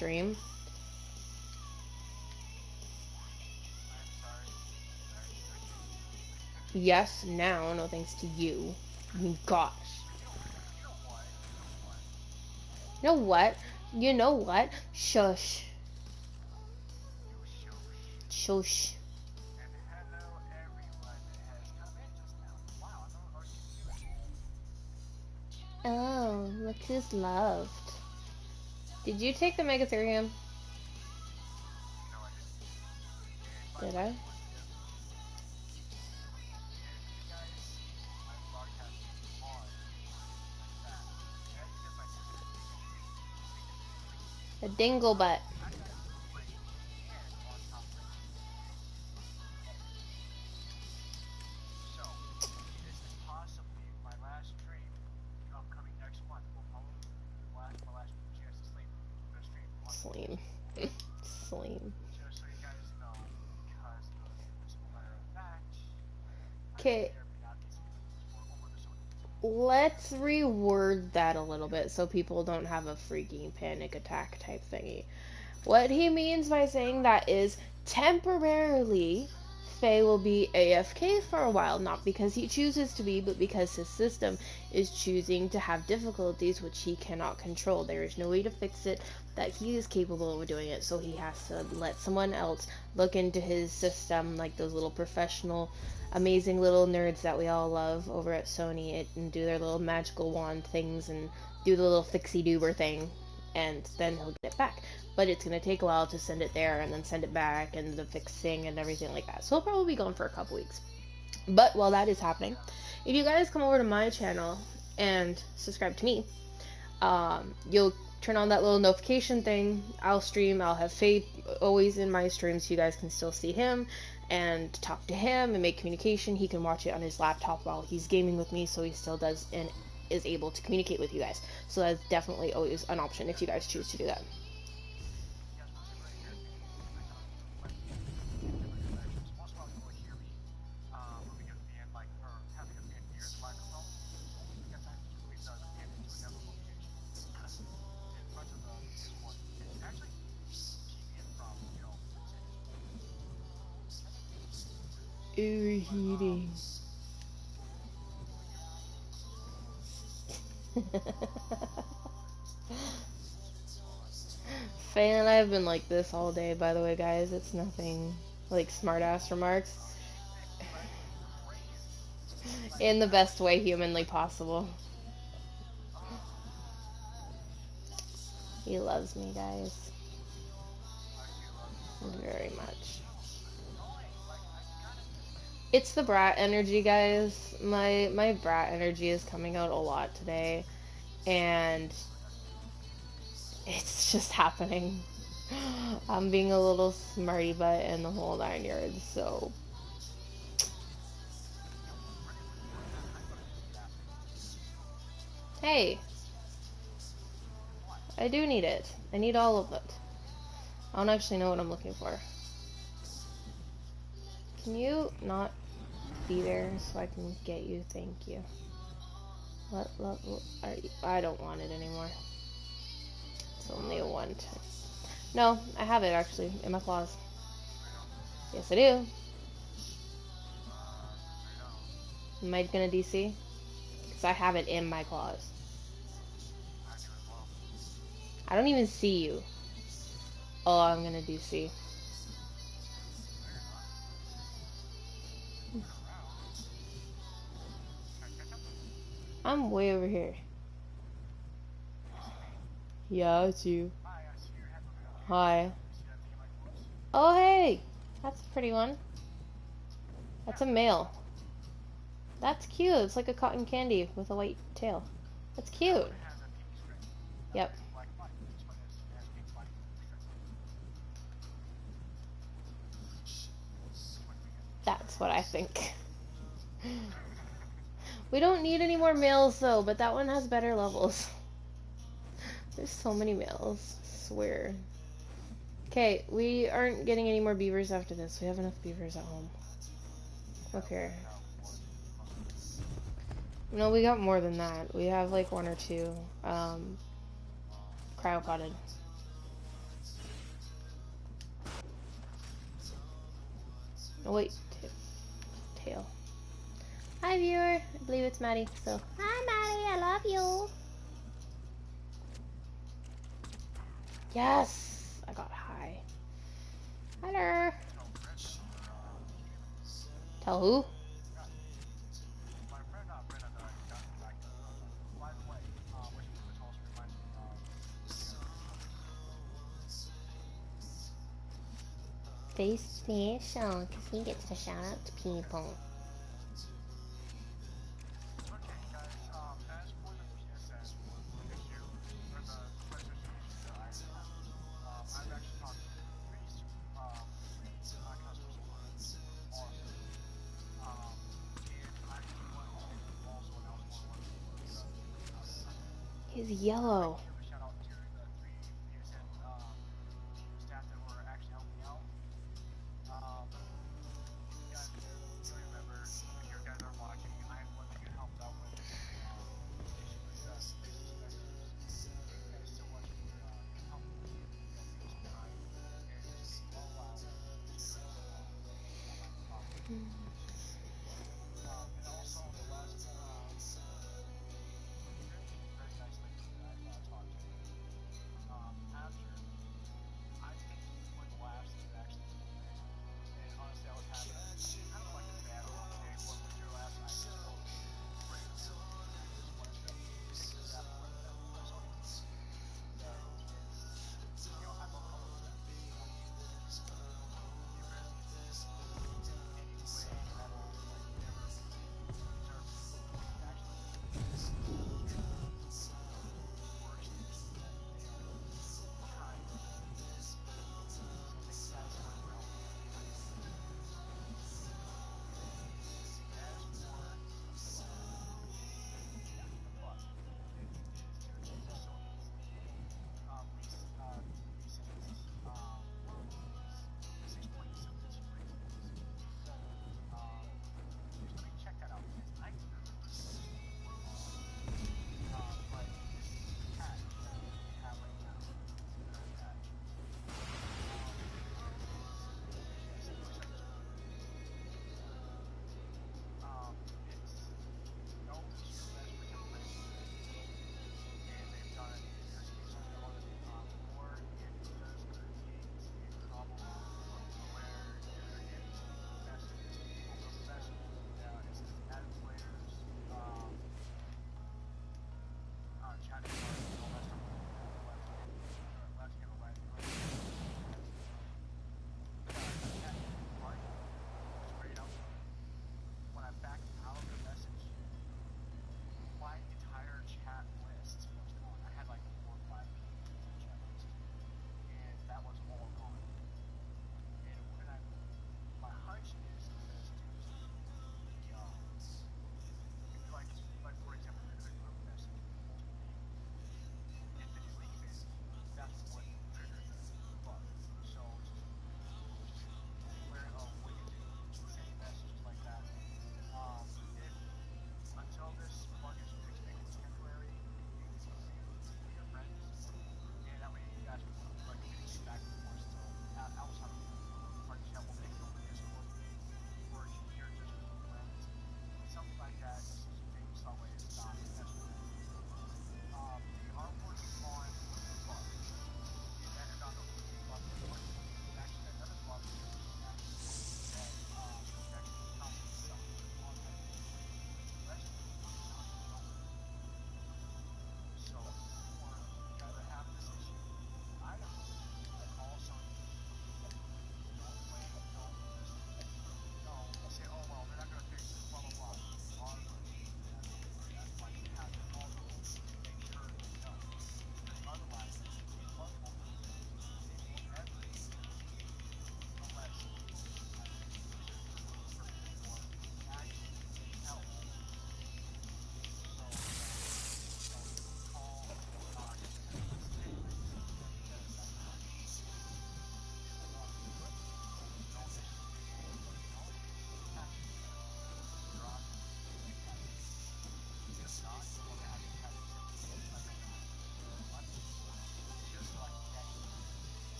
stream. Yes, now, no thanks to you. I mean, gosh. You know what? You know what? Shush. Shush. Oh, look who's loved. Did you take the Megatherium? Did I? A dinglebutt. Slim. Slim. Okay. Let's reword that a little bit so people don't have a freaking panic attack type thingy. What he means by saying that is temporarily Faye will be AFK for a while, not because he chooses to be, but because his system is choosing to have difficulties which he cannot control. There is no way to fix it that he is capable of doing it, so he has to let someone else look into his system, like those little professional, amazing little nerds that we all love over at Sony, and do their little magical wand things and do the little fixie-doober thing, and then he'll get it back. But it's going to take a while to send it there and then send it back and the fixing and everything like that. So he'll probably be gone for a couple weeks. But while that is happening, if you guys come over to my channel and subscribe to me, you'll turn on that little notification thing. I'll stream. I'll have Faith always in my streams so you guys can still see him and talk to him and make communication. He can watch it on his laptop while he's gaming with me, so he still does and is able to communicate with you guys. So that's definitely always an option if you guys choose to do that. Overheating. Faye and I have been like this all day, by the way, guys. It's nothing like smart-ass remarks. In the best way humanly possible. He loves me, guys. Very much. It's the brat energy, guys. My brat energy is coming out a lot today, and it's just happening. I'm being a little smarty butt in the whole 9 yards, so. Hey, I do need it. I need all of it. I don't actually know what I'm looking for. Can you not be there so I can get you? Thank you. What are you? I don't want it anymore. It's only a 1. No, I have it actually in my claws. Yes, I do. Am I gonna DC? Because I have it in my claws. I don't even see you. Oh, I'm gonna DC. I'm way over here. Yeah, it's you. Hi. Oh, hey! That's a pretty one. That's a male. That's cute. It's like a cotton candy with a white tail. That's cute. Yep. That's what I think. We don't need any more males though, but that one has better levels. There's so many males. I swear. Okay, we aren't getting any more beavers after this. We have enough beavers at home. Okay. No, we got more than that. We have like 1 or 2. Cryopotted. Oh wait, tail. Hi viewer, I believe it's Maddie. So hi Maddie, I love you. Yes, I got high. Hello. Tell who? Face special, because he gets to shout out to people. He's yellow.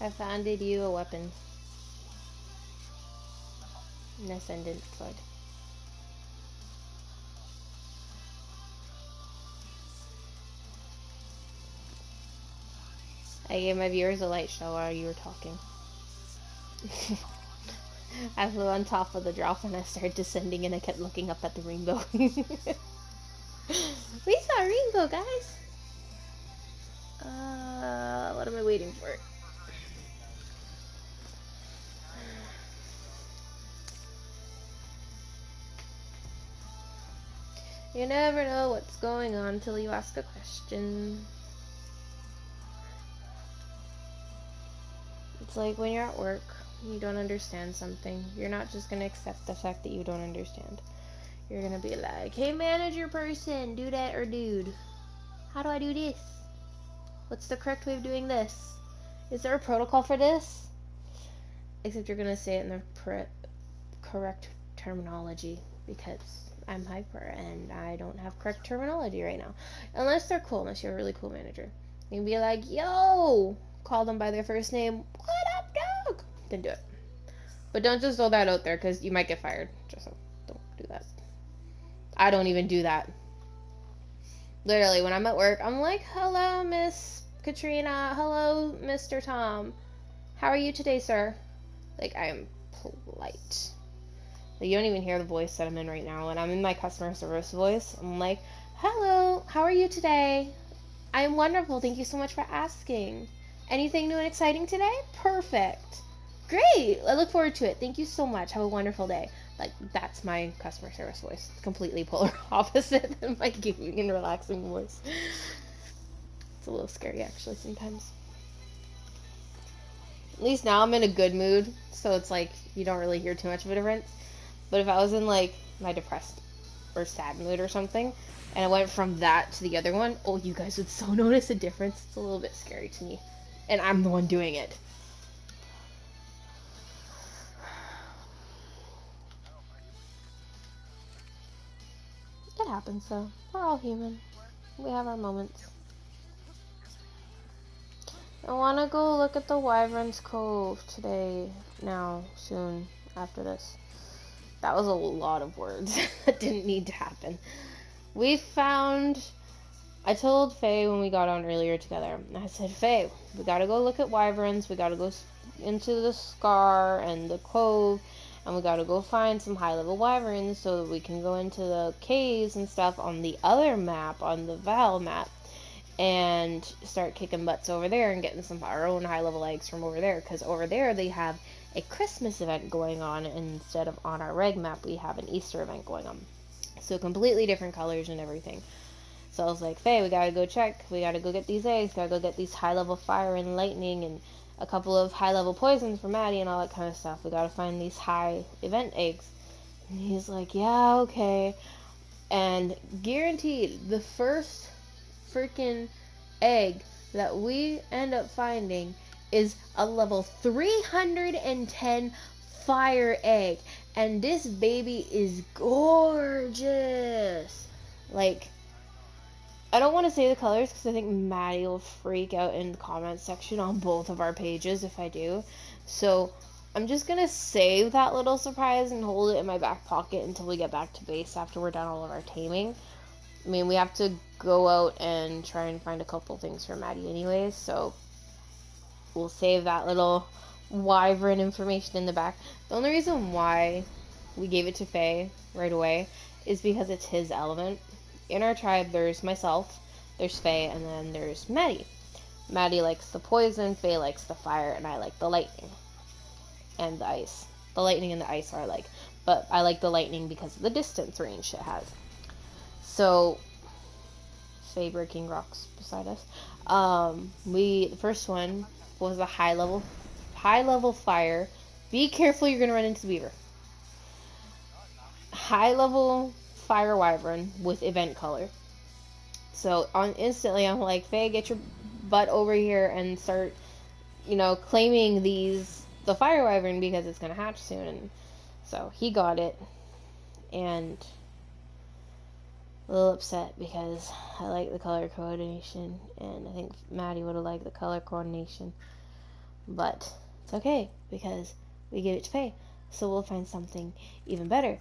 I founded you a weapon. An ascendant sword. I gave my viewers a light show while you were talking. I flew on top of the drop and I started descending and I kept looking up at the rainbow. We saw a rainbow, guys! What am I waiting for? You never know what's going on until you ask a question. It's like when you're at work, you don't understand something. You're not just going to accept the fact that you don't understand. You're going to be like, hey manager person, do that or dude. How do I do this? What's the correct way of doing this? Is there a protocol for this? Except you're going to say it in the correct terminology because I'm hyper and I don't have correct terminology right now. Unless they're cool, unless you're a really cool manager. You can be like, yo! Call them by their first name. What up, dog? Then do it. But don't just throw that out there because you might get fired. Just so don't do that. I don't even do that. Literally, when I'm at work, I'm like, hello, Miss Katrina. Hello, Mr. Tom. How are you today, sir? Like, I'm polite. Like, you don't even hear the voice that I'm in right now. And I'm in my customer service voice. I'm like, hello, how are you today? I am wonderful. Thank you so much for asking. Anything new and exciting today? Perfect. Great. I look forward to it. Thank you so much. Have a wonderful day. Like, that's my customer service voice. It's completely polar opposite than my gaming and relaxing voice. It's a little scary, actually, sometimes. At least now I'm in a good mood, so it's like you don't really hear too much of a difference. But if I was in, like, my depressed or sad mood or something, and I went from that to the other one, oh, you guys would so notice a difference. It's a little bit scary to me. And I'm the one doing it. It happens, though. We're all human. We have our moments. I want to go look at the Wyvern's Cove today, now, soon, after this. That was a lot of words. That didn't need to happen. We found... I told Faye when we got on earlier together, I said, Faye, we gotta go look at wyverns, we gotta go into the Scar and the Cove, and we gotta go find some high-level wyverns so that we can go into the caves and stuff on the other map, on the Val map, and start kicking butts over there and getting some of our own high-level eggs from over there, because over there they have a Christmas event going on, and instead of on our reg map, we have an Easter event going on. So completely different colors and everything. So I was like, Faye, we gotta go check. We gotta go get these eggs. Gotta go get these high-level fire and lightning and a couple of high-level poisons for Maddie and all that kind of stuff. We gotta find these high event eggs. And he's like, yeah, okay. And guaranteed, the first freaking egg that we end up finding is a level 310 fire egg. And this baby is gorgeous. Like... I don't want to say the colors because I think Maddie will freak out in the comments section on both of our pages if I do. So I'm just going to save that little surprise and hold it in my back pocket until we get back to base after we're done all of our taming. I mean, we have to go out and try and find a couple things for Maddie anyways, so we'll save that little wyvern information in the back. The only reason why we gave it to Faye right away is because it's his element. In our tribe, there's myself, there's Faye, and then there's Maddie. Maddie likes the poison, Faye likes the fire, and I like the lightning and the ice. The lightning and the ice are like, but I like the lightning because of the distance range it has. So, Faye breaking rocks beside us. The first one was a high level fire. Be careful, you're gonna run into the beaver. High level fire wyvern with event color. So instantly I'm like, Faye, get your butt over here and start, claiming the fire wyvern because it's gonna hatch soon. And so he got it, and a little upset because I like the color coordination, and I think Maddie would have liked the color coordination. But it's okay because we gave it to Faye. So we'll find something even better,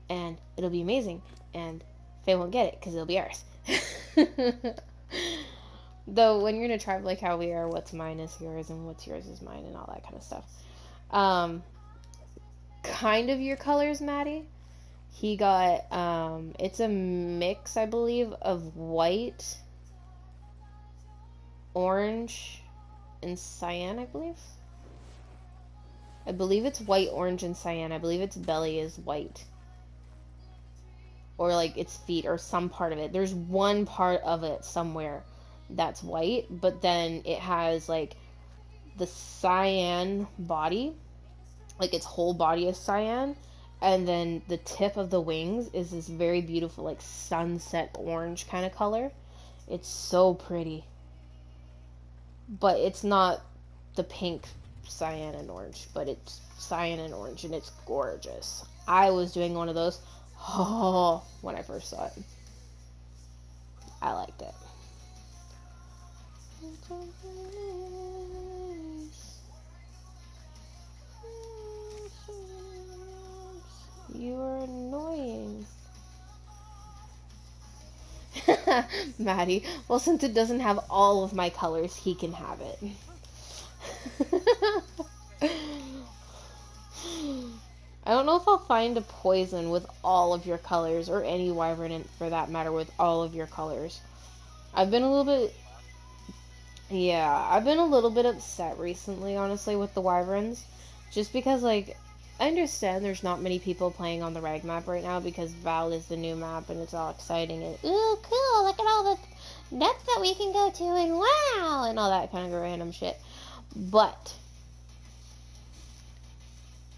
and it'll be amazing. And Faye won't get it because it'll be ours. Though when you're in a tribe like how we are, what's mine is yours and what's yours is mine and all that kind of stuff. Kind of your colors, Maddie. He got it's a mix, I believe, of white, orange, and cyan, I believe. I believe it's white, orange, and cyan. I believe its belly is white. Or like its feet or some part of it. There's one part of it somewhere that's white, but then it has like the cyan body, like its whole body is cyan, and then the tip of the wings is this very beautiful like sunset orange kind of color. It's so pretty, but it's not the pink cyan and orange, but it's cyan and orange, and it's gorgeous. I was doing one of those when I first saw it. I liked it. You are annoying. Maddie, well, since it doesn't have all of my colors, he can have it. I don't know if I'll find a poison with all of your colors, or any wyvern for that matter with all of your colors. I've been a little bit upset recently, honestly, with the wyverns. Just because, like, I understand there's not many people playing on the rag map right now because Val is the new map and it's all exciting and, ooh, cool, look at all the depths that we can go to and wow, and all that kind of random shit. But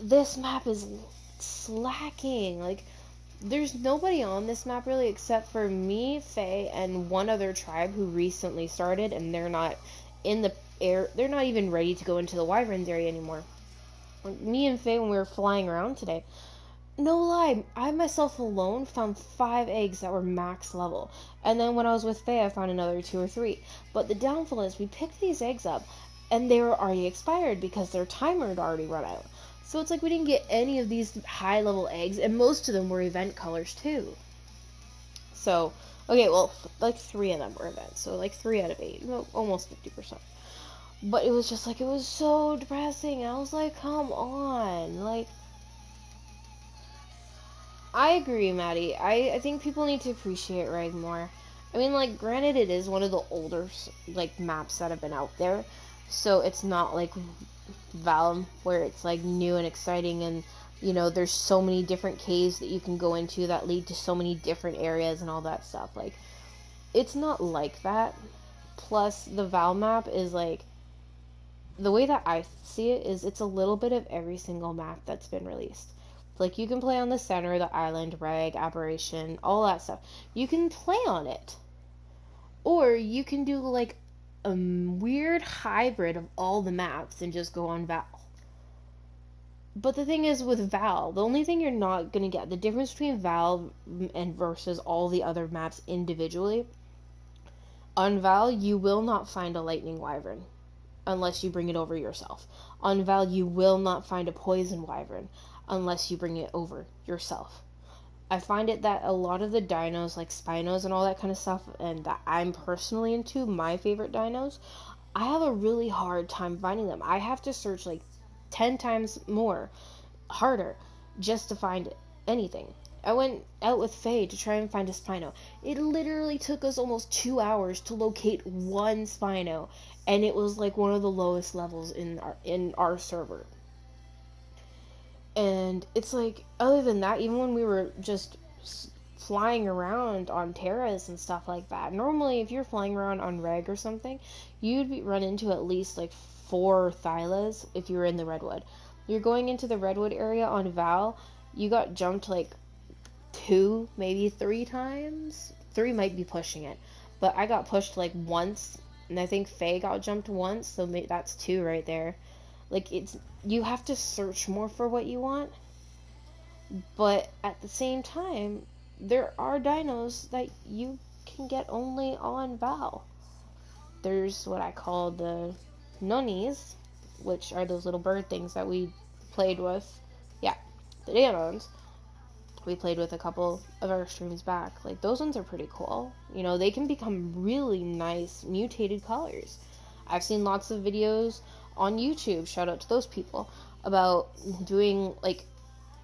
this map is slacking. Like, there's nobody on this map really except for me, Faye, and one other tribe who recently started, and they're not in the air. They're not even ready to go into the wyverns area anymore. Me and Faye, when we were flying around today, no lie, I myself alone found 5 eggs that were max level. And then when I was with Faye, I found another 2 or 3. But the downfall is we picked these eggs up, and they were already expired because their timer had already run out. So it's like we didn't get any of these high level eggs, and most of them were event colors too. So, okay, well, like 3 of them were events, so like 3 out of 8, almost 50%. But it was just like, it was so depressing. I was like, come on, like, I agree, Maddie. I think people need to appreciate Reg more. I mean, like, granted, it is one of the older, like, maps that have been out there, so it's not like Val, where it's like new and exciting, and you know there's so many different caves that you can go into that lead to so many different areas and all that stuff. Like, it's not like that. Plus the Val map is like, the way that I see it is it's a little bit of every single map that's been released. Like, you can play on the center, the island, reg, aberration, all that stuff. You can play on it, or you can do like a weird hybrid of all the maps and just go on Val. But the thing is, with Val, the only thing you're not going to get, the difference between Val and versus all the other maps individually, on Val, you will not find a lightning wyvern unless you bring it over yourself. On Val, you will not find a poison wyvern unless you bring it over yourself. I find it that a lot of the dinos, like Spinos and all that kind of stuff, and that I'm personally into, my favorite dinos, I have a really hard time finding them. I have to search like 10 times more harder just to find anything. I went out with Faye to try and find a Spino. It literally took us almost 2 hours to locate one Spino, and it was like one of the lowest levels in our server. And it's like, other than that, even when we were just flying around on terras and stuff like that, normally if you're flying around on reg or something, you'd run into at least like 4 Thylas if you were in the redwood. You're going into the redwood area on Val, you got jumped like 2, maybe 3 times. 3 might be pushing it, but I got pushed like once, and I think Faye got jumped once, so that's 2 right there. Like, you have to search more for what you want, but at the same time, there are dinos that you can get only on Val. There's what I call the nunnies, which are those little bird things that we played with. Yeah, the Danons. We played with a couple of our streams back. Like, those ones are pretty cool. You know, they can become really nice mutated colors. I've seen lots of videos on YouTube, shout out to those people, about doing like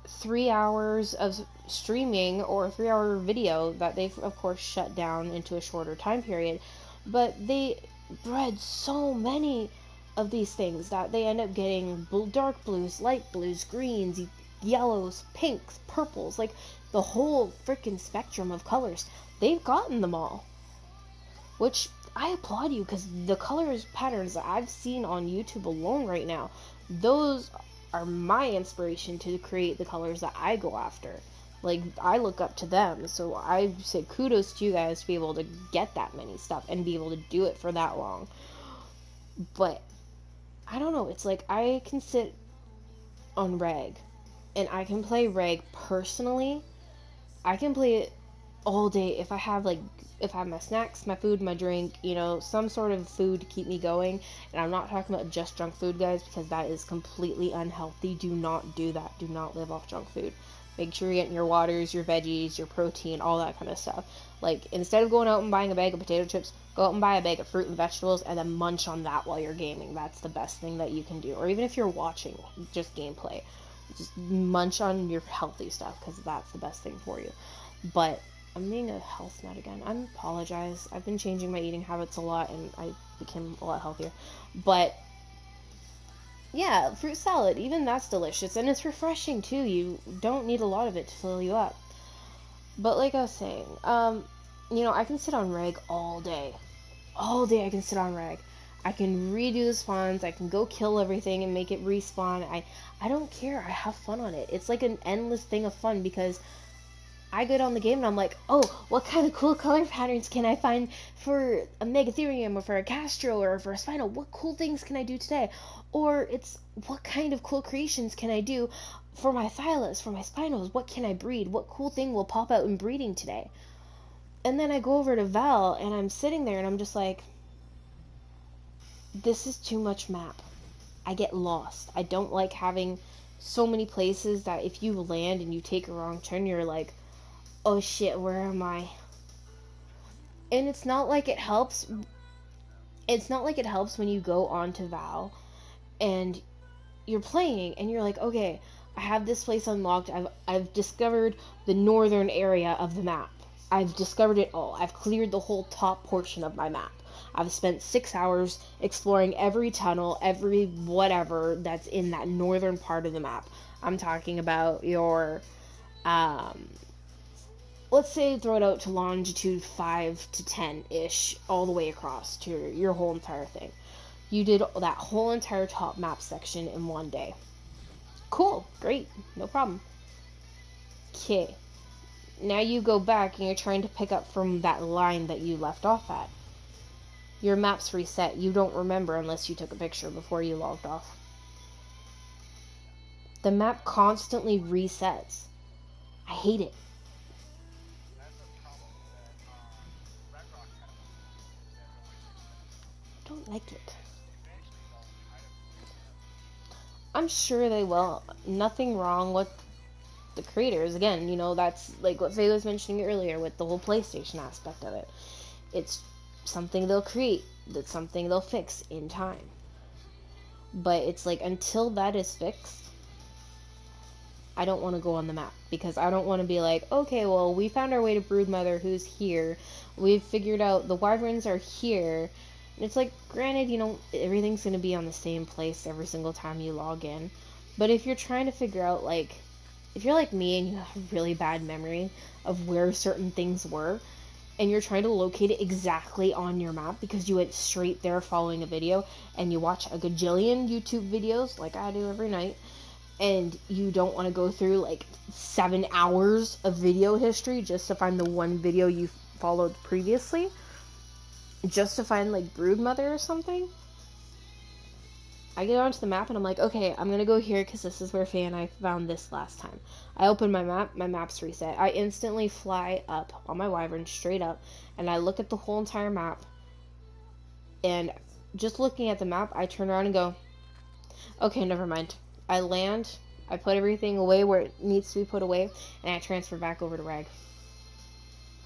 3 hours of streaming or a 3 hour video that they've of course shut down into a shorter time period, but they bred so many of these things that they end up getting dark blues, light blues, greens, yellows, pinks, purples, like the whole freaking spectrum of colors. They've gotten them all, which I applaud you, because the colors patterns that I've seen on YouTube alone right now, those are my inspiration to create the colors that I go after. Like, I look up to them, so I say kudos to you guys to be able to get that many stuff and be able to do it for that long. But I don't know, it's like I can sit on reg and I can play reg personally. I can play it all day if I have my snacks, my food, my drink, you know, some sort of food to keep me going. And I'm not talking about just junk food, guys, because that is completely unhealthy. Do not do that. Do not live off junk food. Make sure you're getting your waters, your veggies, your protein, all that kind of stuff. Like, instead of going out and buying a bag of potato chips, go out and buy a bag of fruit and vegetables and then munch on that while you're gaming. That's the best thing that you can do. Or even if you're watching just gameplay, just munch on your healthy stuff, because that's the best thing for you. But I'm being a health nut again. I apologize. I've been changing my eating habits a lot, and I became a lot healthier. But yeah, fruit salad, even that's delicious, and it's refreshing too. You don't need a lot of it to fill you up. But like I was saying, you know, I can sit on reg all day. All day I can sit on reg. I can redo the spawns. I can go kill everything and make it respawn. I don't care. I have fun on it. It's like an endless thing of fun, because I go down the game and I'm like, oh, what kind of cool color patterns can I find for a Megatherium or for a Castro or for a Spino? What cool things can I do today? Or it's, what kind of cool creations can I do for my Thylas, for my Spinos? What can I breed? What cool thing will pop out in breeding today? And then I go over to Val and I'm sitting there and I'm just like, this is too much map. I get lost. I don't like having so many places that if you land and you take a wrong turn, you're like, oh shit, where am I? And it's not like it helps. It's not like it helps when you go on to Val and you're playing and you're like, okay, I have this place unlocked. I've discovered the northern area of the map. I've discovered it all. I've cleared the whole top portion of my map. I've spent 6 hours exploring every tunnel, every whatever that's in that northern part of the map. I'm talking about your, let's say throw it out to longitude 5 to 10-ish, all the way across to your whole entire thing. You did that whole entire top map section in one day. Cool, great, no problem. Okay, now you go back and you're trying to pick up from that line that you left off at. Your map's reset. You don't remember unless you took a picture before you logged off. The map constantly resets. I hate it. I don't like it. I'm sure they will. Nothing wrong with the creators. Again, you know, that's like what Faye was mentioning earlier with the whole PlayStation aspect of it. It's something they'll create. That's something they'll fix in time. But it's like, until that is fixed, I don't want to go on the map, because I don't want to be like, okay, well, we found our way to Broodmother, who's here. We've figured out the wyverns are here. And it's like, granted, you know, everything's going to be on the same place every single time you log in. But if you're trying to figure out, like, if you're like me and you have a really bad memory of where certain things were, and you're trying to locate it exactly on your map because you went straight there following a video, and you watch a gajillion YouTube videos, like I do every night, and you don't want to go through like 7 hours of video history just to find the one video you followed previously, just to find like Broodmother or something. I get onto the map and I'm like, okay, I'm gonna go here because this is where Faye and I found this last time. I open my map's reset. I instantly fly up on my wyvern straight up, and I look at the whole entire map, and just looking at the map, I turn around and go, Okay, never mind. I land, I put everything away where it needs to be put away, and I transfer back over to Rag.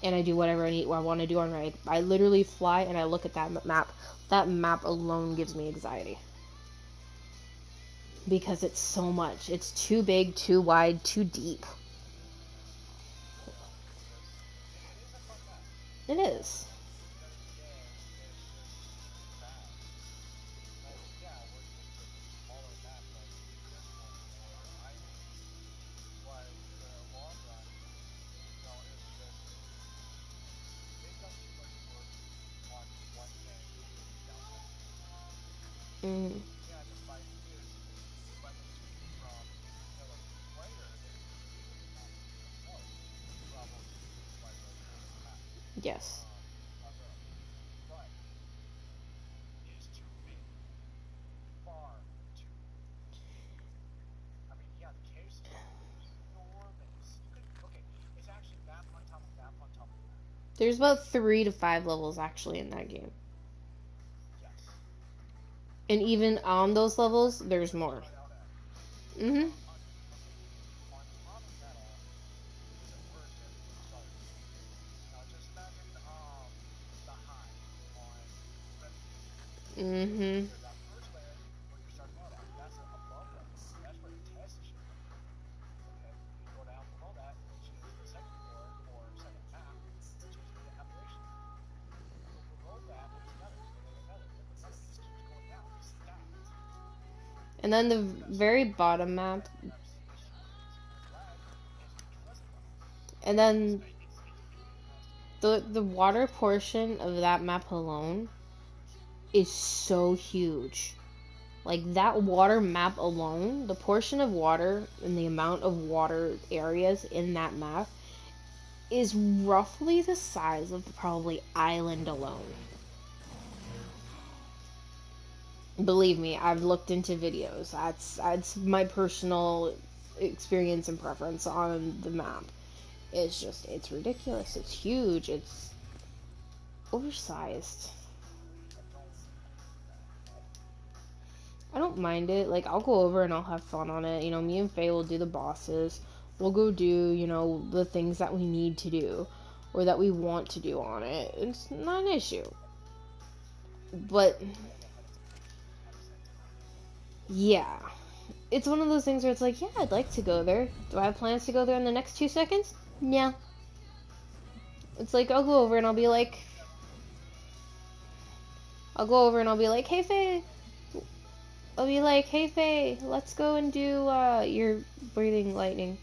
And I do whatever I want to do on Rag. I literally fly and I look at that map. That map alone gives me anxiety. Because it's so much. It's too big, too wide, too deep. It is. Mm, yes. There's about 3 to 5 levels actually in that game. And even on those levels, there's more. Mm-hmm. Mm-hmm. And then the very bottom map, and then the water portion of that map alone is so huge. Like that water map alone, the portion of water and the amount of water areas in that map is roughly the size of probably island alone. Believe me, I've looked into videos. That's my personal experience and preference on the map. It's ridiculous. It's huge. It's oversized. I don't mind it. Like I'll go over and I'll have fun on it. You know, me and Faye will do the bosses. We'll go do, you know, the things that we need to do or that we want to do on it. It's not an issue. But yeah. It's one of those things where it's like, yeah, I'd like to go there. Do I have plans to go there in the next 2 seconds? Yeah. It's like I'll go over and I'll be like, hey Faye. I'll be like, hey Faye, let's go and do you're breathing lightning.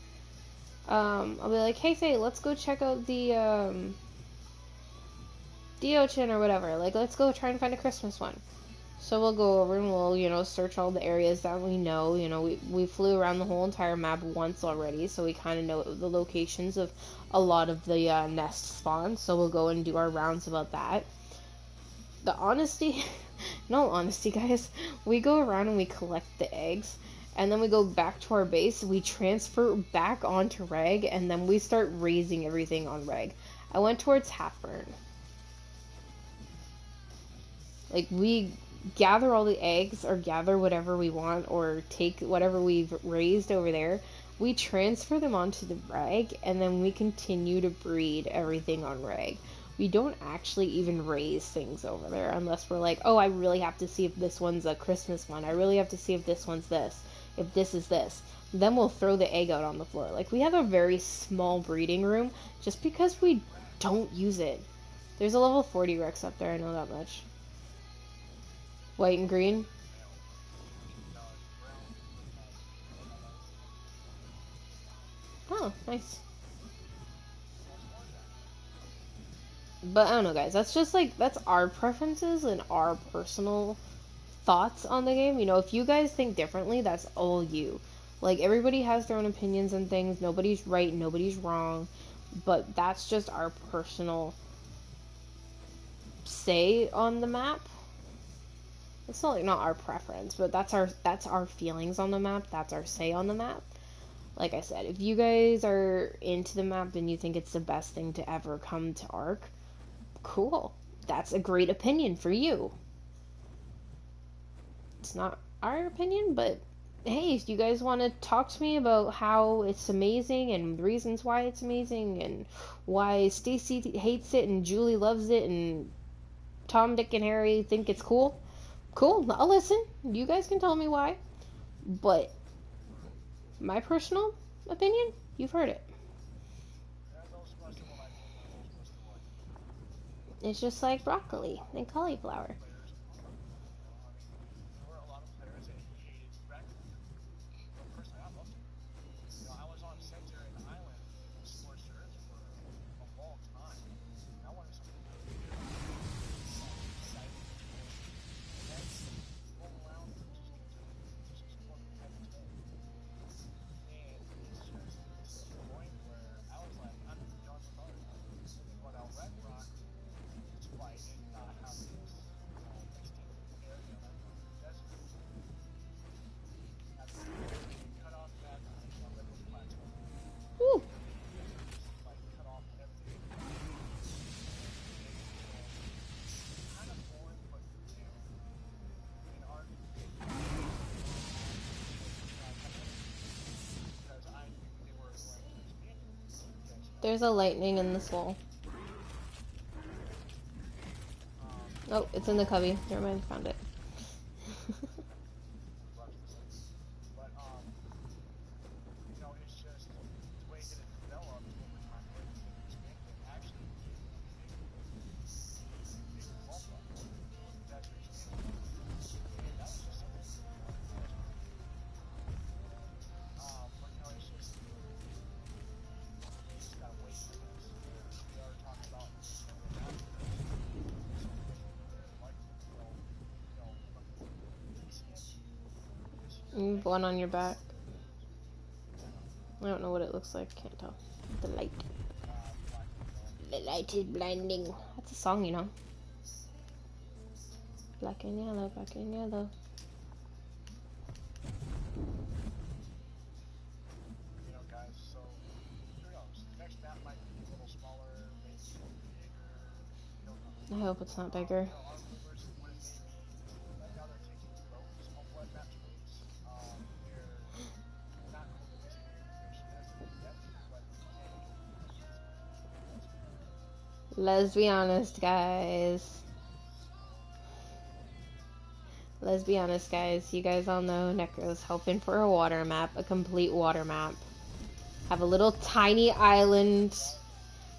I'll be like, hey Faye, let's go check out the ocean or whatever. Like, let's go try and find a Christmas one. So we'll go over and we'll, you know, search all the areas that we know. You know, we flew around the whole entire map once already, so we kind of know the locations of a lot of the nest spawns. So we'll go and do our rounds about that. The honesty, no honesty, guys, we go around and we collect the eggs. And then we go back to our base, we transfer back onto Reg, and then we start raising everything on Reg. I went towards Halfburn. Like, we gather all the eggs, or gather whatever we want, or take whatever we've raised over there. We transfer them onto the Reg, and then we continue to breed everything on Reg. We don't actually even raise things over there unless we're like, oh, I really have to see if this one's a Christmas one. I really have to see if this one's this, if this is this. Then we'll throw the egg out on the floor. Like, we have a very small breeding room just because we don't use it. There's a level 40 Rex up there, I know that much. White and green. Oh, nice. But I don't know, guys. That's just like, that's our preferences and our personal thoughts on the game. You know, if you guys think differently, that's all you. Like, everybody has their own opinions and things. Nobody's right, nobody's wrong. But that's just our personal say on the map. It's not like not our preference, but that's our feelings on the map. That's our say on the map. Like I said, if you guys are into the map and you think it's the best thing to ever come to Ark, cool. That's a great opinion for you. It's not our opinion, but hey, if you guys want to talk to me about how it's amazing and the reasons why it's amazing and why Stacy hates it and Julie loves it and Tom, Dick, and Harry think it's cool, cool, I'll listen. You guys can tell me why. But my personal opinion, you've heard it. It's just like broccoli and cauliflower. Woo. There's a lightning in the soul. Oh, it's in the cubby. Never mind, found it. One on your back. I don't know what it looks like. Can't tell. The light. The light is blinding. That's a song, you know. Black and yellow, black and yellow. I hope it's not bigger. Let's be honest, guys. Let's be honest, guys. You guys all know Necro's hoping for a water map, a complete water map. Have a little tiny island.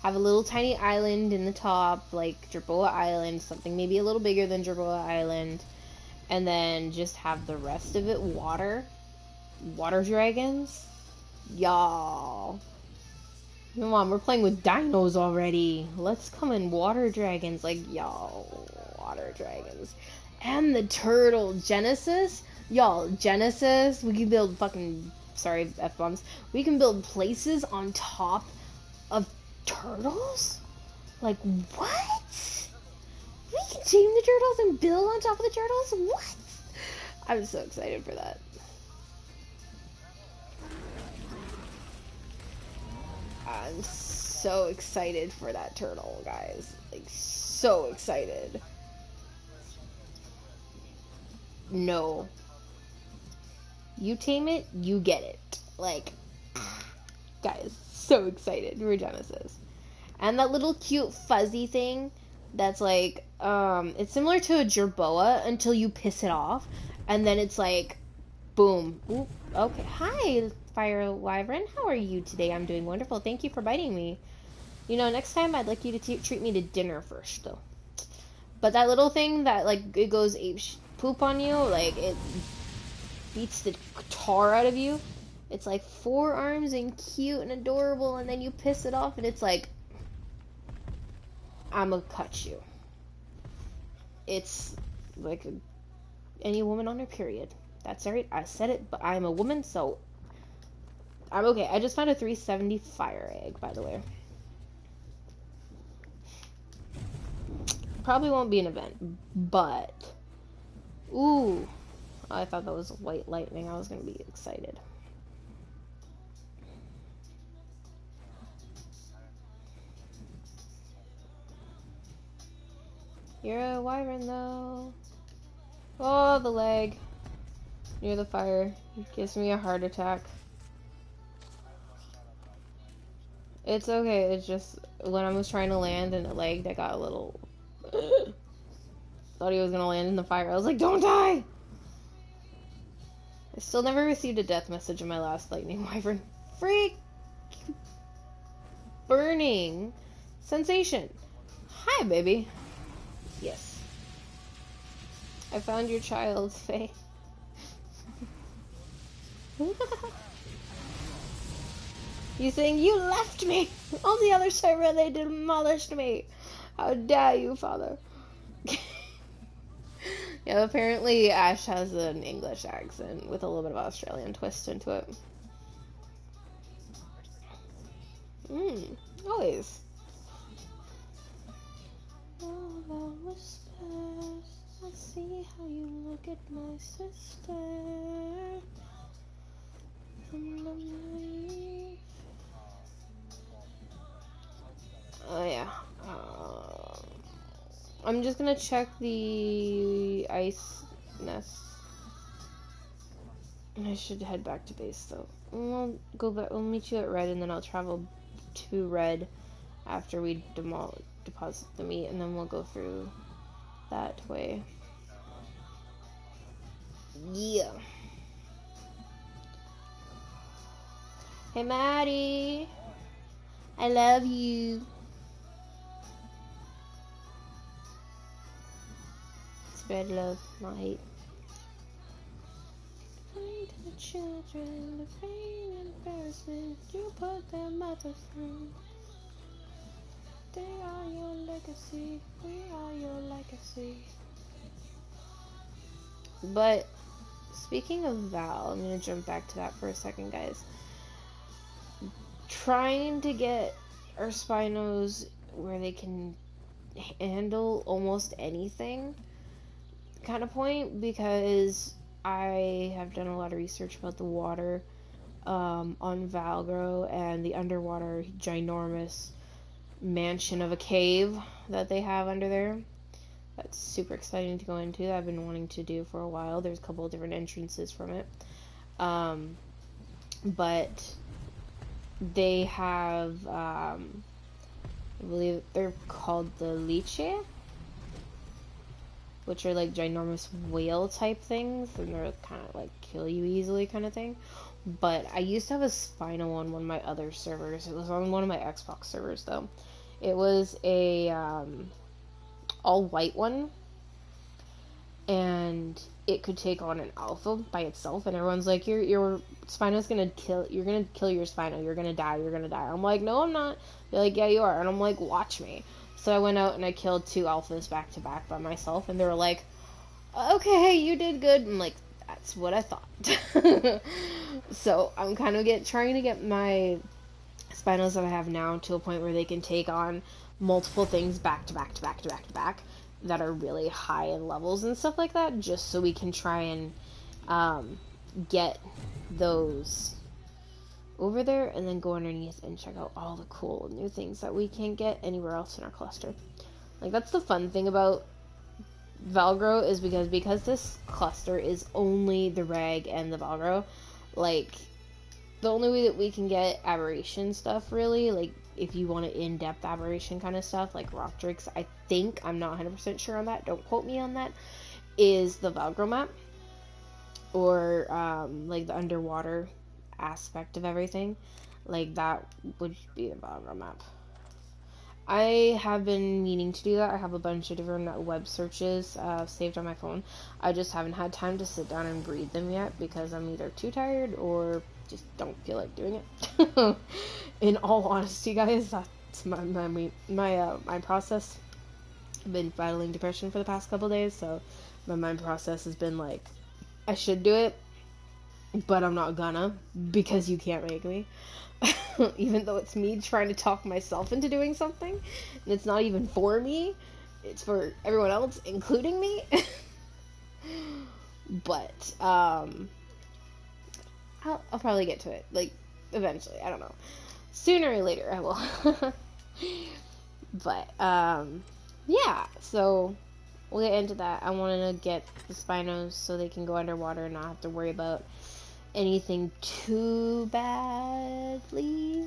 Have a little tiny island in the top, like Jerboa Island, something maybe a little bigger than Jerboa Island. And then just have the rest of it water. Water dragons. Y'all. Come on, we're playing with dinos already. Let's come in water dragons. Like, y'all. Water dragons. And the turtle. Genesis. Y'all, Genesis. We can build fucking... Sorry, F-bombs. We can build places on top of turtles? Like, what? We can tame the turtles and build on top of the turtles? What? I'm so excited for that. I'm so excited for that turtle, guys. Like, so excited. No. You tame it, you get it. Like, guys, so excited for Genesis. And that little cute fuzzy thing that's like, it's similar to a jerboa until you piss it off. And then it's like, boom. Ooh, okay. Hi, Fire Wyvern. How are you today? I'm doing wonderful. Thank you for biting me. You know, next time I'd like you to treat me to dinner first, though. But that little thing that, like, it goes ape poop on you, like, it beats the tar out of you. It's like 4 arms and cute and adorable, and then you piss it off, and it's like, I'ma cut you. It's like any woman on her period. That's alright. I said it, but I'm a woman, so I'm okay. I just found a 370 fire egg, by the way. Probably won't be an event, but ooh, I thought that was white lightning. I was gonna be excited. You're a wyvern though. Oh, the leg. near the fire. It gives me a heart attack. It's okay. It's just when I was trying to land and it lagged, I got a little. Thought he was gonna land in the fire. I was like, don't die! I still never received a death message in my last lightning wyvern. Freak! Burning sensation. Hi, baby. Yes. I found your child, Faye. You saying you left me on the other server? They demolished me. How dare you, father? Yeah, apparently Ash has an English accent with a little bit of Australian twist into it. Always. All the whispers, I see how you look at my sister. Oh yeah. I'm just gonna check the ice nest. I should head back to base though. We'll go back. We'll meet you at red, and then I'll travel to red after we deposit the meat, and then we'll go through that way. Yeah. Hey, Maddie. I love you. Spread love, not hate. Kind to the children, the pain and embarrassment, you put them at the front. They are your legacy, we are your legacy. But speaking of Val, I'm gonna jump back to that for a second, guys. Trying to get our Spinos where they can handle almost anything kind of point, because I have done a lot of research about the water on Valgro and the underwater ginormous mansion of a cave that they have under there. That's super exciting to go into. That I've been wanting to do for a while. There's a couple of different entrances from it. But they have, I believe they're called the Liche, which are like ginormous whale type things, and they're kind of like kill you easily kind of thing. But I used to have a Spino on one of my other servers. It was on one of my Xbox servers though. It was a all white one, and it could take on an alpha by itself, and everyone's like, your Spino's gonna kill, you're gonna kill your Spino, you're gonna die. I'm like, no, I'm not. They're like, yeah, you are. And I'm like, watch me. So I went out and I killed 2 alphas back to back by myself, and they were like, okay, you did good. I'm like, that's what I thought. So I'm kind of trying to get my Spinos that I have now to a point where they can take on multiple things back to back to back to back to back that are really high in levels and stuff like that, just so we can try and get those over there, and then go underneath and check out all the cool new things that we can't get anywhere else in our cluster. Like, that's the fun thing about Valgro, is because this cluster is only the Reg and the Valgro, like, the only way that we can get aberration stuff, really, like, if you want to in-depth aberration kind of stuff, like rock drakes, I think, I'm not 100% sure on that, don't quote me on that, is the Valgro map, or, like, the underwater aspect of everything. Like, that would be the Valgro map. I have been meaning to do that. I have a bunch of different web searches saved on my phone. I just haven't had time to sit down and read them yet, because I'm either too tired or just don't feel like doing it. In all honesty, guys, that's my process. I've been battling depression for the past couple days, so my mind process has been like, I should do it, but I'm not gonna, because you can't make me. Even though it's me trying to talk myself into doing something, and it's not even for me, it's for everyone else, including me. But I'll probably get to it, like, eventually. I don't know, sooner or later I will. But yeah, so we'll get into that. I wanted to get the Spinos so they can go underwater and not have to worry about anything too badly.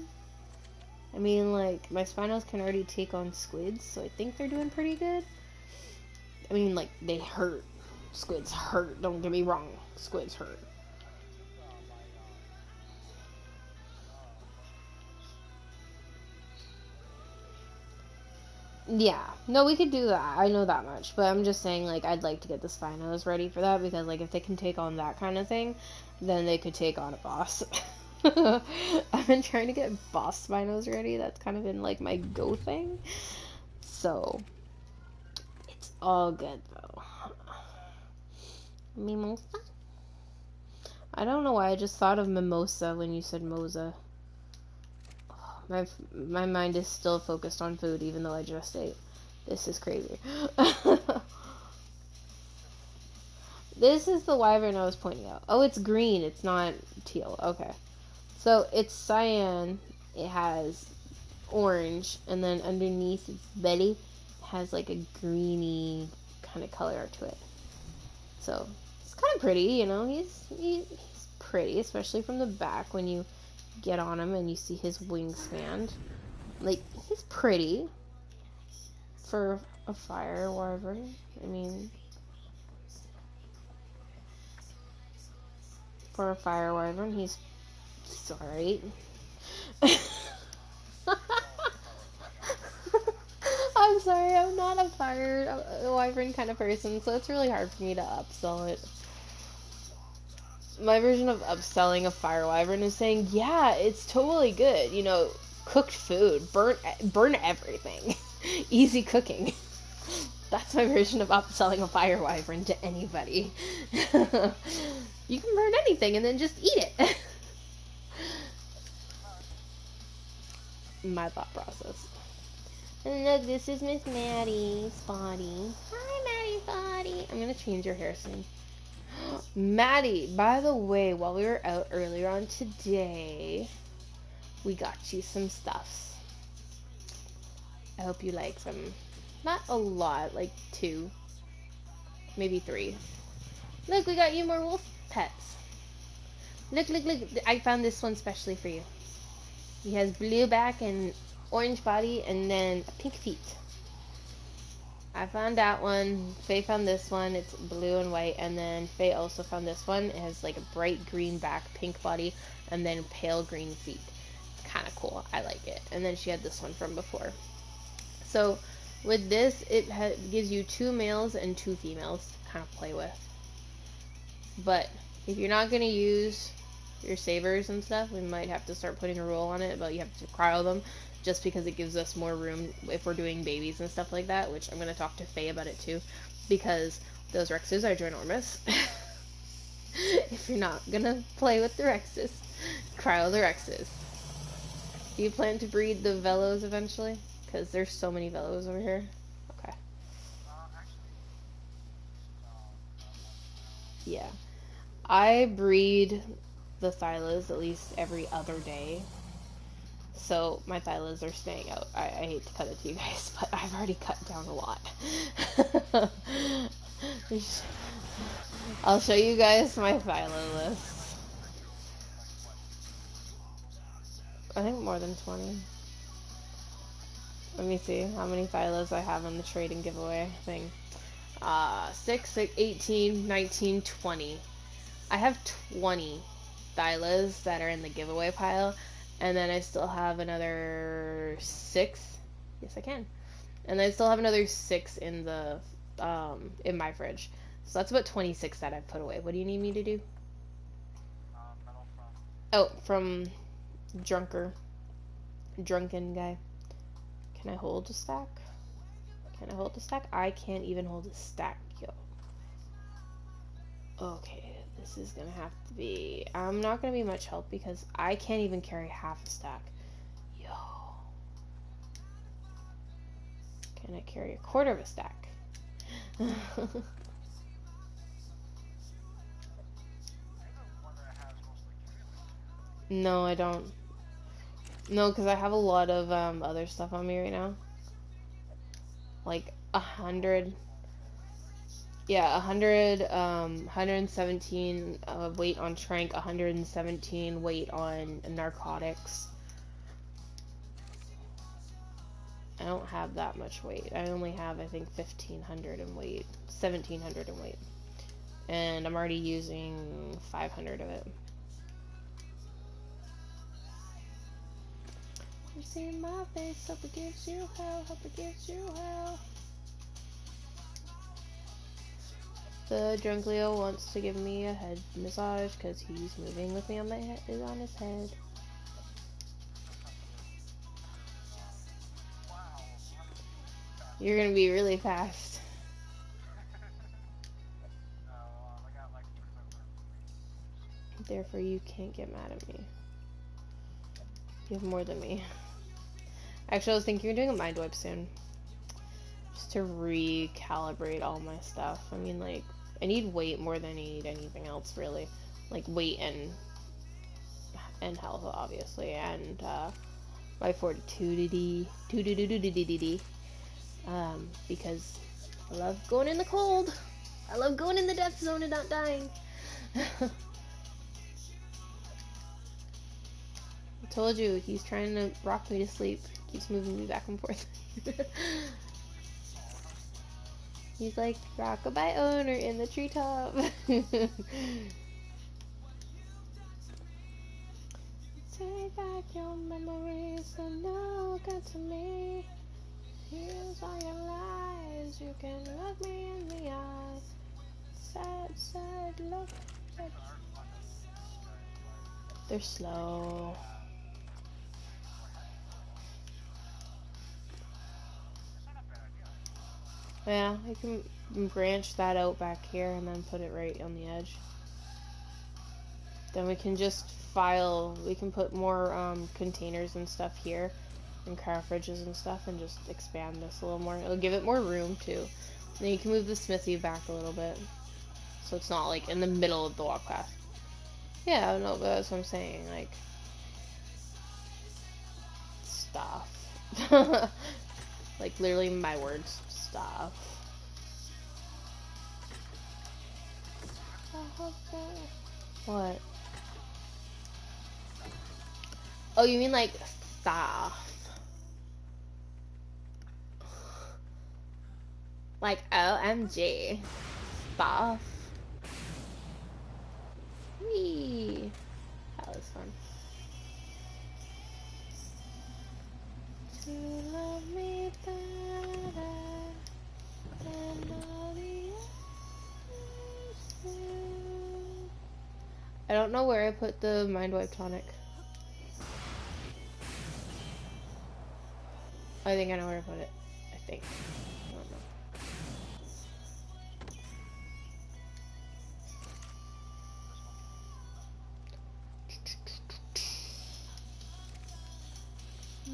I mean, like, my Spinos can already take on squids, so I think they're doing pretty good. I mean, like, they hurt. Squids hurt, don't get me wrong. Squids hurt. Yeah, no, we could do that. I know that much, but I'm just saying, like, I'd like to get the Spinos ready for that because, like, if they can take on that kind of thing, then they could take on a boss. I've been trying to get boss Spinos ready. That's kind of been, like, my go thing. So, it's all good, though. Mimosa? I don't know why I just thought of mimosa when you said moza. My mind is still focused on food, even though I just ate. This is crazy. This is the wyvern I was pointing out. Oh, it's green. It's not teal. Okay. So it's cyan. It has orange. And then underneath its belly has like a greeny kind of color to it. So it's kind of pretty, you know. He's pretty, especially from the back when you get on him and you see his wingspan. Like, he's pretty for a fire wyvern. I mean, for a fire wyvern, he's alright. I'm sorry, I'm not a fire wyvern kind of person, so it's really hard for me to upsell it. My version of upselling a fire wyvern is saying, yeah, it's totally good. You know, cooked food, burn everything, easy cooking. That's my version of upselling a fire wyvern to anybody. You can burn anything and then just eat it. My thought process. And look, this is Miss Maddie Spotty. Hi, Maddie Spotty. I'm gonna change your hair soon. Maddie, by the way, while we were out earlier on today, we got you some stuffs. I hope you like them. Not a lot, like 2, maybe 3. Look, we got you more wolf pets. Look, I found this one specially for you. He has blue back and orange body and then pink feet. I found that one. Faye found this one. It's blue and white. And then Faye also found this one. It has like a bright green back, pink body, and then pale green feet. It's kind of cool. I like it. And then she had this one from before. So with this, it gives you 2 males and 2 females to kind of play with. But if you're not going to use your sabers and stuff, we might have to start putting a rule on it about you have to cryo them, just because it gives us more room if we're doing babies and stuff like that, which I'm going to talk to Faye about it too, because those Rexes are ginormous. If you're not going to play with the Rexes, cryo the Rexes. Do you plan to breed the Velos eventually? Because there's so many Velos over here. Okay. Yeah. I breed the Thylas at least every other day. So my Thylas are staying out. I hate to cut it to you guys, but I've already cut down a lot. I'll show you guys my Thyla list. I think more than 20. Let me see how many Thylas I have on the trade and giveaway thing. 6, 18, 19, 20. I have 20 Thylas that are in the giveaway pile, and then I still have another 6. Yes, I can. And I still have another 6 in the in my fridge. So that's about 26 that I've put away. What do you need me to do? Oh, from Drunken guy. Can I hold a stack? Can I hold a stack? I can't even hold a stack, yo. Okay, this is gonna have to be... I'm not gonna be much help because I can't even carry half a stack. Yo. Can I carry a quarter of a stack? No, I don't. No, because I have a lot of other stuff on me right now. Like 100. Yeah, 100, 117 weight on strength, 117 weight on narcotics. I don't have that much weight. I only have, I think, 1,500 in weight, 1,700 in weight. And I'm already using 500 of it. You see my face, hope it gives you hell, hope it gives you hell. The drunk Leo wants to give me a head massage because he's moving with me on my head, on his head. You're gonna be really fast. Therefore, you can't get mad at me. You have more than me. Actually, I was thinking you're doing a mind wipe soon. Just to recalibrate all my stuff. I mean, like, I need weight more than I need anything else, really. Like, weight and health, obviously, and my fortitude, because I love going in the cold. I love going in the death zone and not dying. I told you, he's trying to rock me to sleep. Keeps moving me back and forth. He's like, rockabye owner in the treetop. Take back your memories and look to me. Here's all your lies. You can look me in the eyes. Sad, sad look. They're slow. Yeah, I can branch that out back here and then put it right on the edge. Then we can just we can put more containers and stuff here and car fridges and stuff and just expand this a little more. It'll give it more room too. And then you can move the smithy back a little bit so it's not like in the middle of the walk path. Yeah, no, but that's what I'm saying, like stuff. Like literally my words, stuff. What? Oh, you mean like stuff. Like OMG. Stuff. Whee. That was fun. To love me better than all the others do. I don't know where I put the mind wipe tonic. I think I know where I put it. I think. I don't know.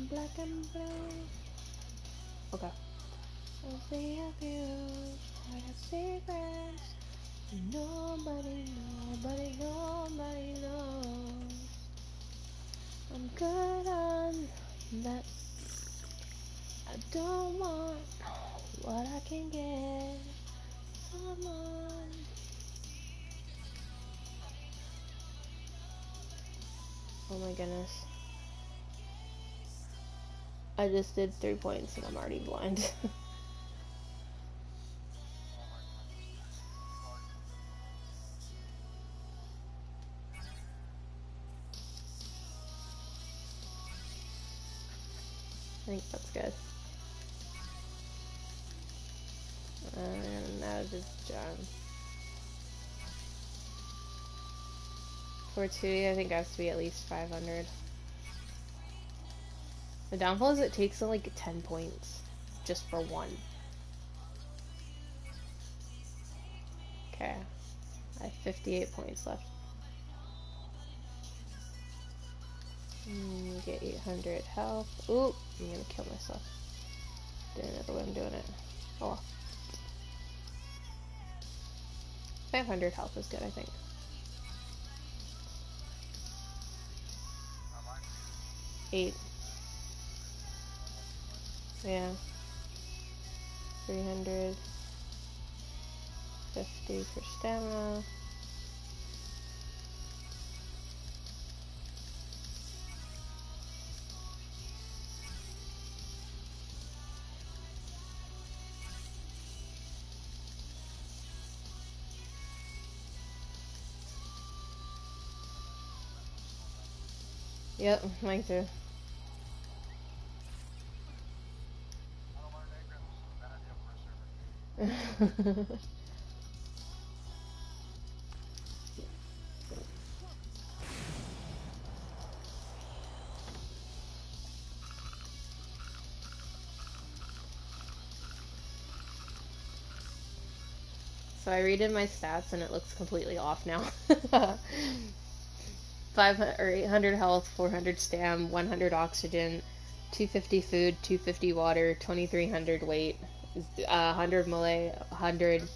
Black and blue. Okay. Only of you, I have secrets. Nobody knows. I'm good on that. I don't want what I can get. Someone. Oh my goodness. I just did 3 points and I'm already blind. I think that's good. And now just John. Fortitude, I think has to be at least 500. The downfall is it takes like 10 points just for one. Okay. I have 58 points left. Get 800 health. Ooh, I'm gonna kill myself. Didn't know the way I'm doing it. Oh well. 500 health is good, I think. Eight. Yeah. 300. 50 for stamina. Yep, mine too. So I redid my stats and it looks completely off now. 500 or 800 health, 400 stam, 100 oxygen, 250 food, 250 water, 2300 weight, 100 melee, 100.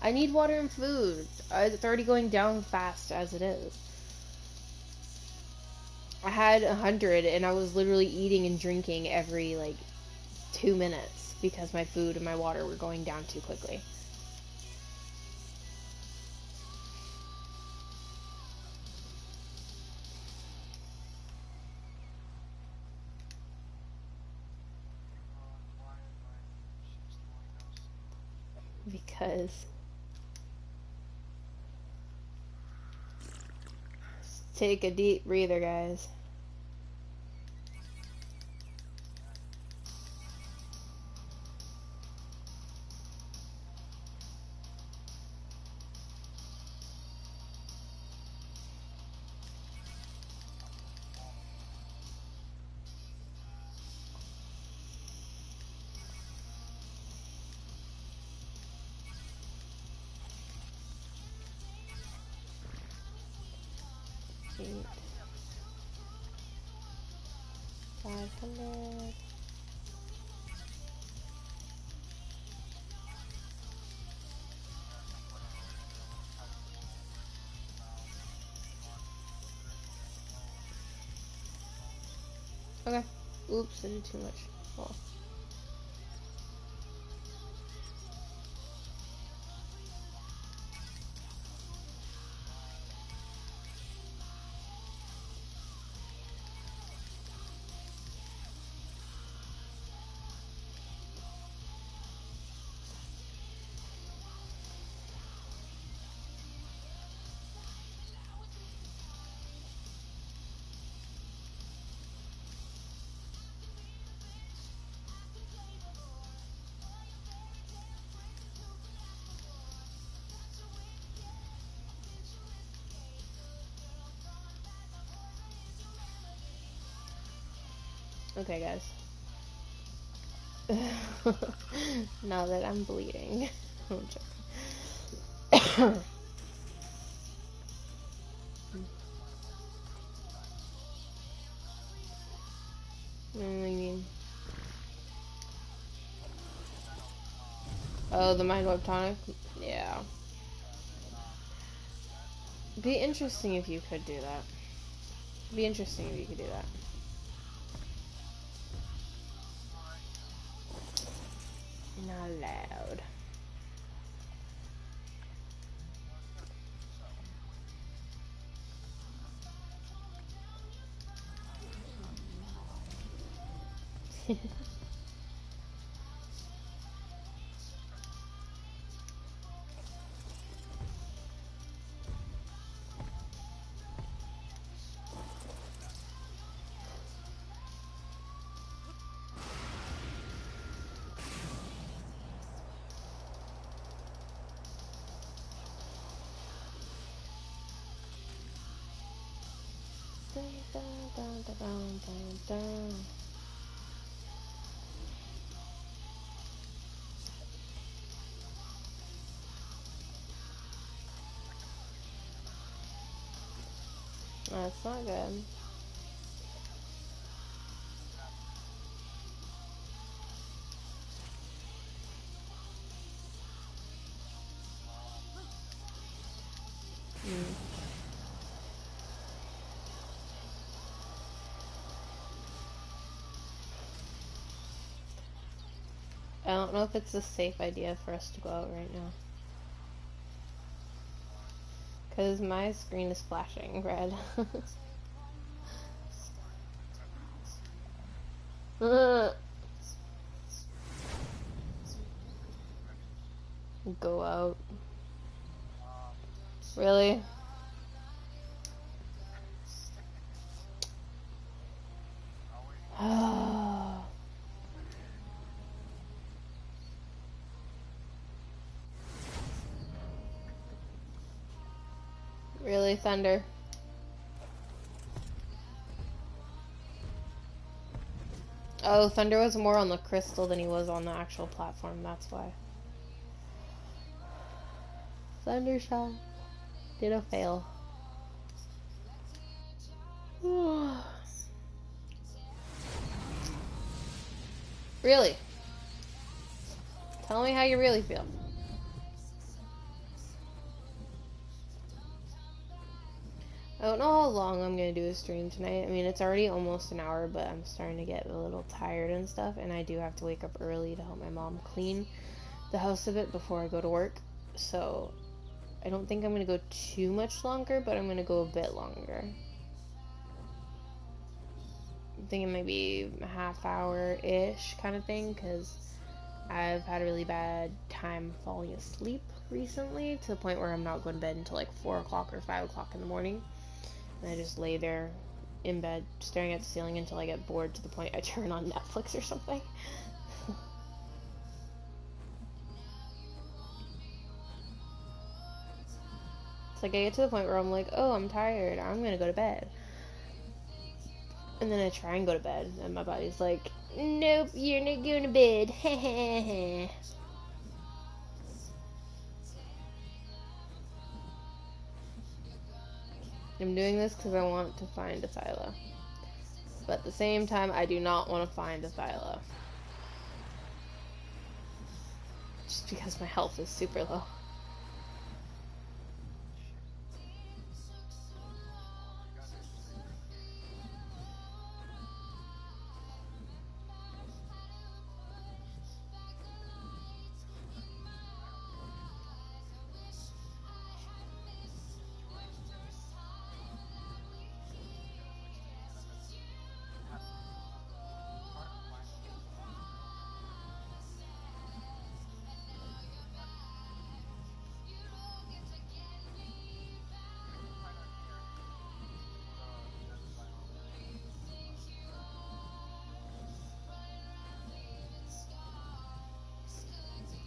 I need water and food. It's already going down fast as it is. I had 100 and I was literally eating and drinking every like 2 minutes because my food and my water were going down too quickly. Because take a deep breather, guys. Eight, 500. Okay. Oops, I did too much. Oh. Okay, guys. Now that I'm bleeding. I'm joking. What do you mean? Oh, the mind web tonic? Yeah. Be interesting if you could do that. Be interesting if you could do that. Not loud. That's not good. Mm. I don't know if it's a safe idea for us to go out right now. Because my screen is flashing red. Go out. Really? Really, Thunder? Oh, Thunder was more on the crystal than he was on the actual platform, that's why. Thunder shot. Did a fail. Really? Tell me how you really feel. I don't know how long I'm gonna do a stream tonight. I mean, it's already almost an hour, but I'm starting to get a little tired and stuff, and I do have to wake up early to help my mom clean the house a bit before I go to work. So I don't think I'm gonna go too much longer, but I'm gonna go a bit longer. I'm thinking maybe a half hour-ish kind of thing, because I've had a really bad time falling asleep recently, to the point where I'm not going to bed until like 4 o'clock or 5 o'clock in the morning. And I just lay there in bed staring at the ceiling until I get bored, to the point I turn on Netflix or something. It's like I get to the point where I'm like, oh, I'm tired, I'm gonna go to bed. And then I try and go to bed, and my body's like, nope, you're not going to bed. I'm doing this because I want to find a Thyla. But at the same time, I do not want to find a Thyla. Just because my health is super low.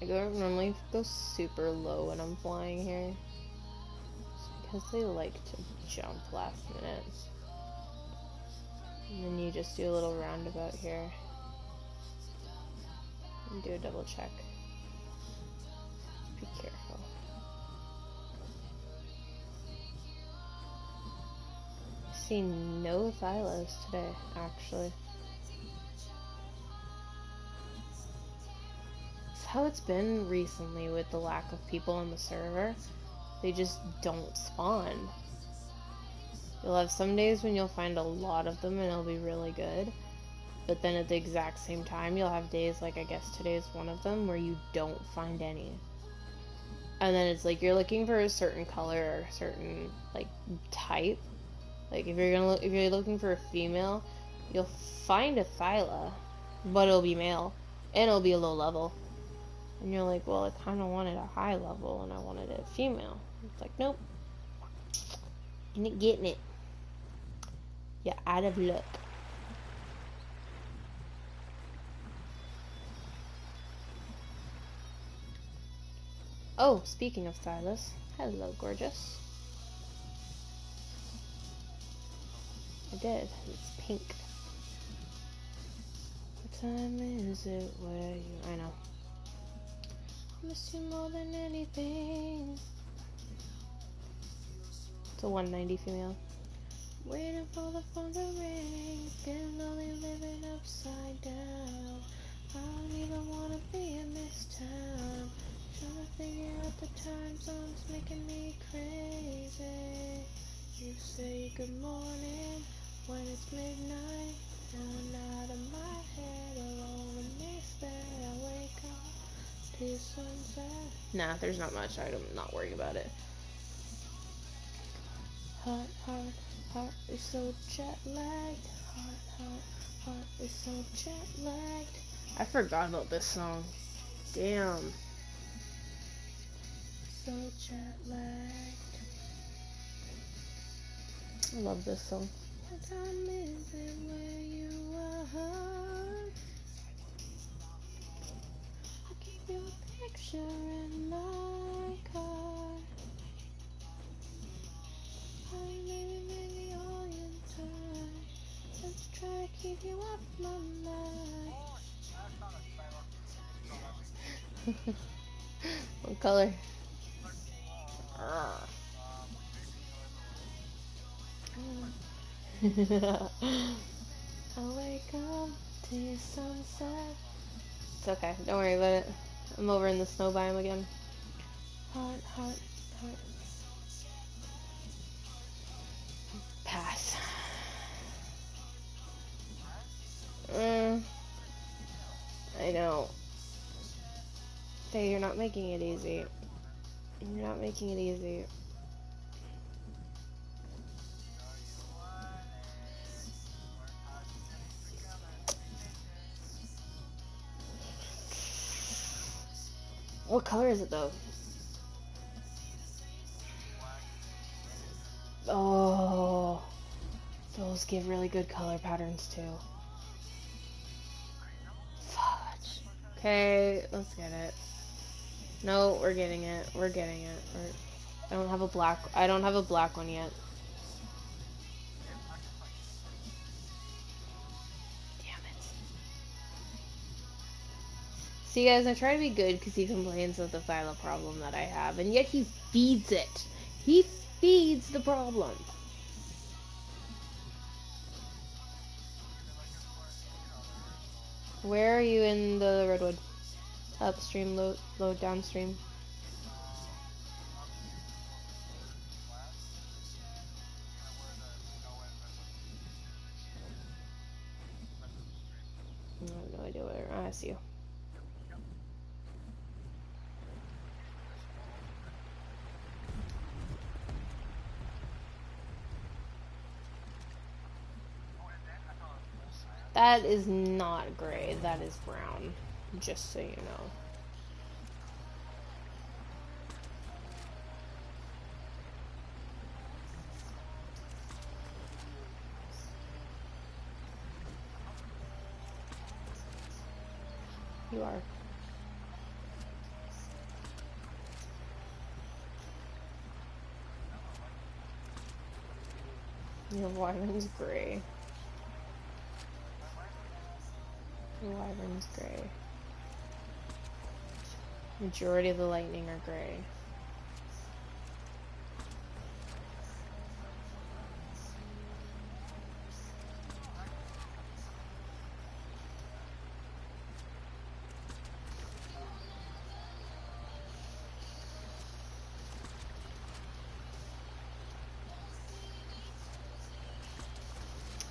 I normally go super low when I'm flying here. It's because they like to jump last minute. And then you just do a little roundabout here. And do a double check. Be careful. I've seen no Thylas today, actually. How it's been recently with the lack of people on the server. They just don't spawn. You'll have some days when you'll find a lot of them and it'll be really good, but then at the exact same time you'll have days, like I guess today's one of them, where you don't find any. And then it's like you're looking for a certain color or a certain like type. Like if you're looking for a female, you'll find a Thyla, but it'll be male and it'll be a low level. And you're like, well, I kind of wanted a high level, and I wanted a female. It's like, nope. You're not getting it. You're out of luck. Oh, speaking of Silas. Hello, gorgeous. I did. It's pink. What time is it? Where you? I know. I miss you more than anything. It's a 190 female. Waiting for the phone to ring. Getting lonely living upside down. I don't even wanna be in this town. Trying to figure out the time zones making me crazy. You say good morning when it's midnight. Down out of my head, alone the next day I wake up to sunset. Nah, there's not much. I'm not worried about it. Heart, heart, heart is so jet lagged. Heart, heart, heart is so jet lagged. I forgot about this song. Damn. So jet lagged. I love this song. What time is it where you are? I keep your picture in my car. Maybe all your time. Let's try to keep you off my mind. What color? I wake up to your sunset. It's okay, don't worry about it. I'm over in the snow biome again. Heart, heart, heart. Pass. I know. Hey, you're not making it easy. You're not making it easy. What color is it though? Oh, those give really good color patterns too. Fudge. Okay, let's get it. No, we're getting it. We're getting it. I don't have a black. I don't have a black one yet. Damn it. See, guys, I try to be good because he complains of the phyllo problem that I have, and yet he feeds it. He feeds the problem. Where are you in the redwood? Upstream, low, downstream. I have no idea where. I see you. That is not gray. That is brown. Just so you know. You are. Your wyvern's gray. Your wyvern's gray. Majority of the lightning are gray.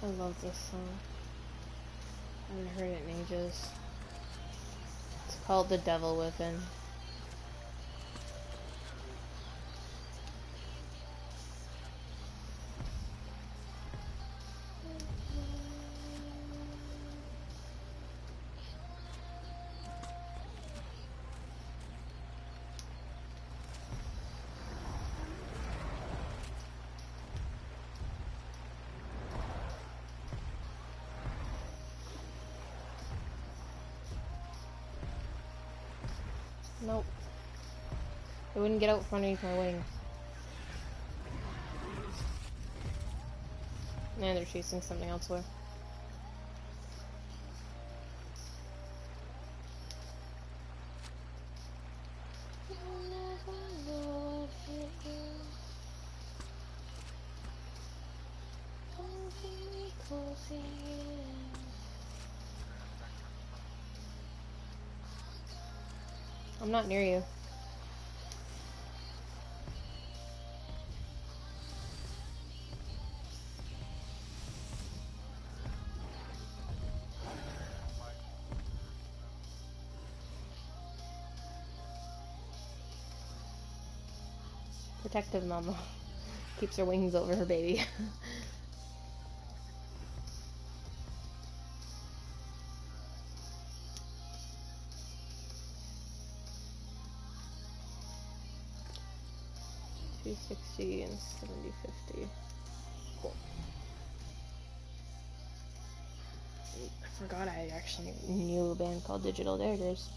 I love this song. I haven't heard it in ages. It's called The Devil Within. Nope. It wouldn't get out from underneath my wing. Man, they're chasing something elsewhere. I'm not near you. Protective mama. Keeps her wings over her baby. 260 and 7050. Cool. I forgot I actually knew a band called Digital. There it is.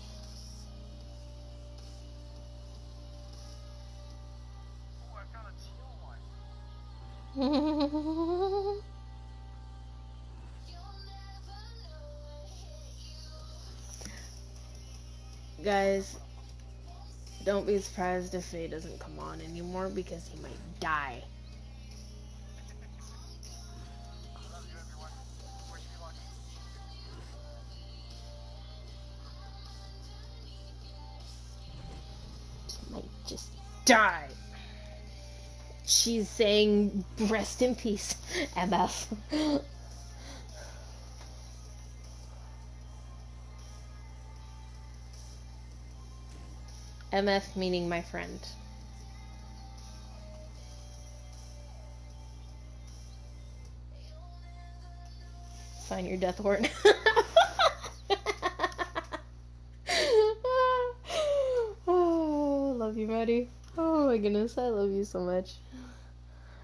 Guys, don't be surprised if Faye doesn't come on anymore because he might die. He might just die. She's saying rest in peace, MF. MF meaning my friend. Sign your death warrant. Oh, love you, Maddie. Oh my goodness, I love you so much.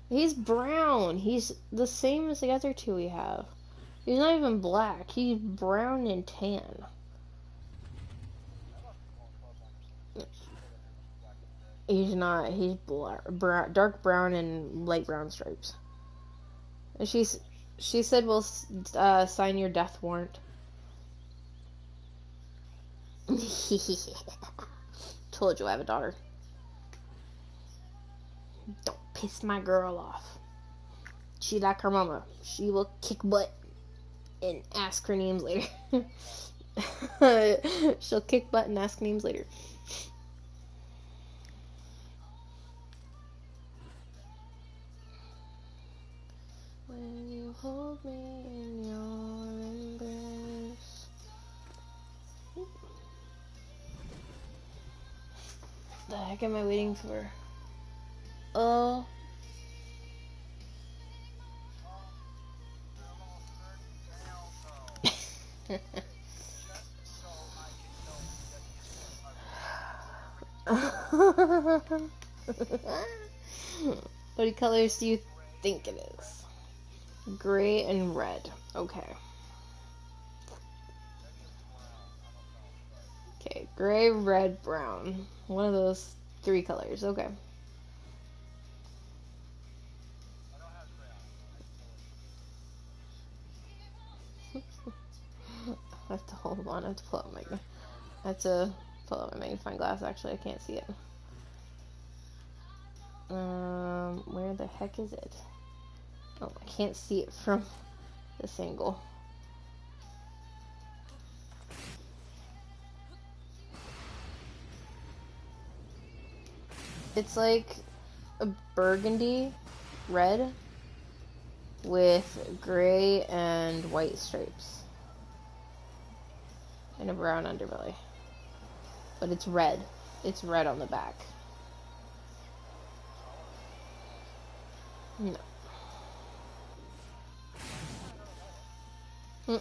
He's brown. He's the same as the other two we have. He's not even black. He's brown and tan. He's not. He's dark brown and light brown stripes. And she said, "We'll sign your death warrant." Told you I have a daughter. Don't piss my girl off. She like her mama. She will kick butt and ask her names later. She'll kick butt and ask names later. When you hold me in your embrace. The heck am I waiting for? Oh. What colors do you think it is? Gray and red. Okay. Okay, gray, red, brown. One of those three colors. Okay. I have to hold on. I have to pull up my magnifying glass. Actually, I can't see it. Where the heck is it? Oh, I can't see it from this angle. It's like a burgundy red with gray and white stripes and a brown underbelly. But it's red. It's red on the back. No. Huh.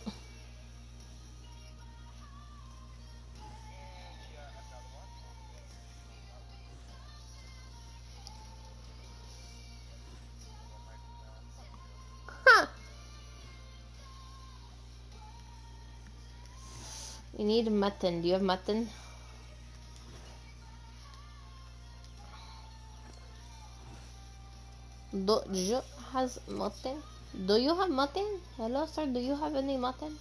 You need mutton. Do you have mutton? Do you has mutton? Do you have mutton? Hello, sir. Do you have any mutton?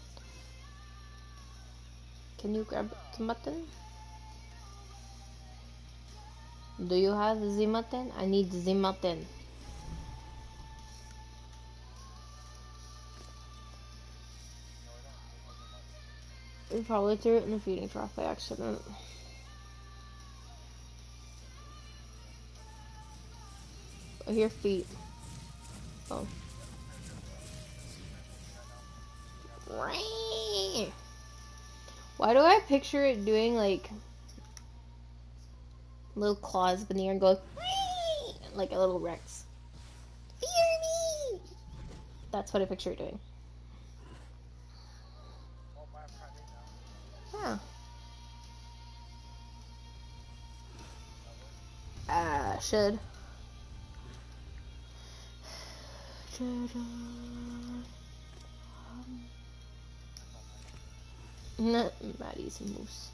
Can you grab the mutton? Do you have the mutton? I need the mutton. We probably threw it in the feeding trough by accident. I hear feet. Oh. Why do I picture it doing like little claws in the air and going? Like a little Rex. Fear me! That's what I picture it doing. Yeah. Should. Maddie's moose.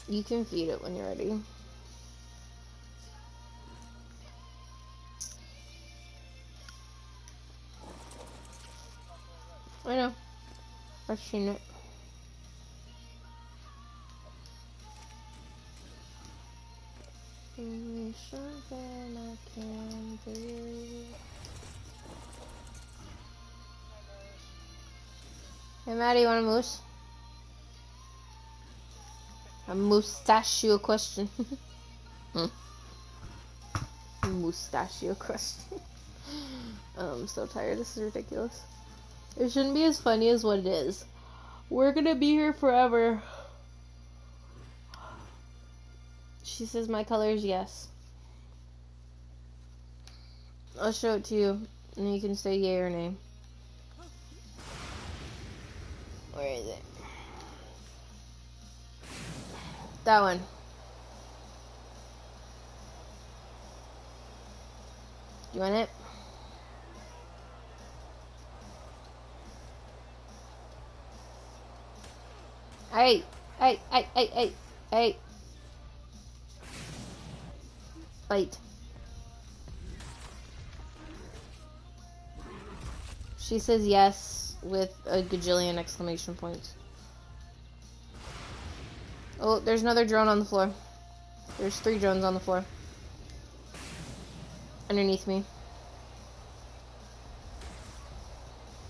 You can feed it when you're ready. I know. I've seen it. Something I can do. Hey Maddie, you want a moose? A mustachio question. Mustachio question. I'm so tired. This is ridiculous. It shouldn't be as funny as what it is. We're gonna be here forever. She says my color is yes. I'll show it to you, and you can say yay or nay. Where is it? That one. You want it? Hey! Hey! Hey! Hey! Hey! Hey! Fight. She says yes with a gajillion exclamation points. Oh, there's another drone on the floor. There's 3 drones on the floor. Underneath me.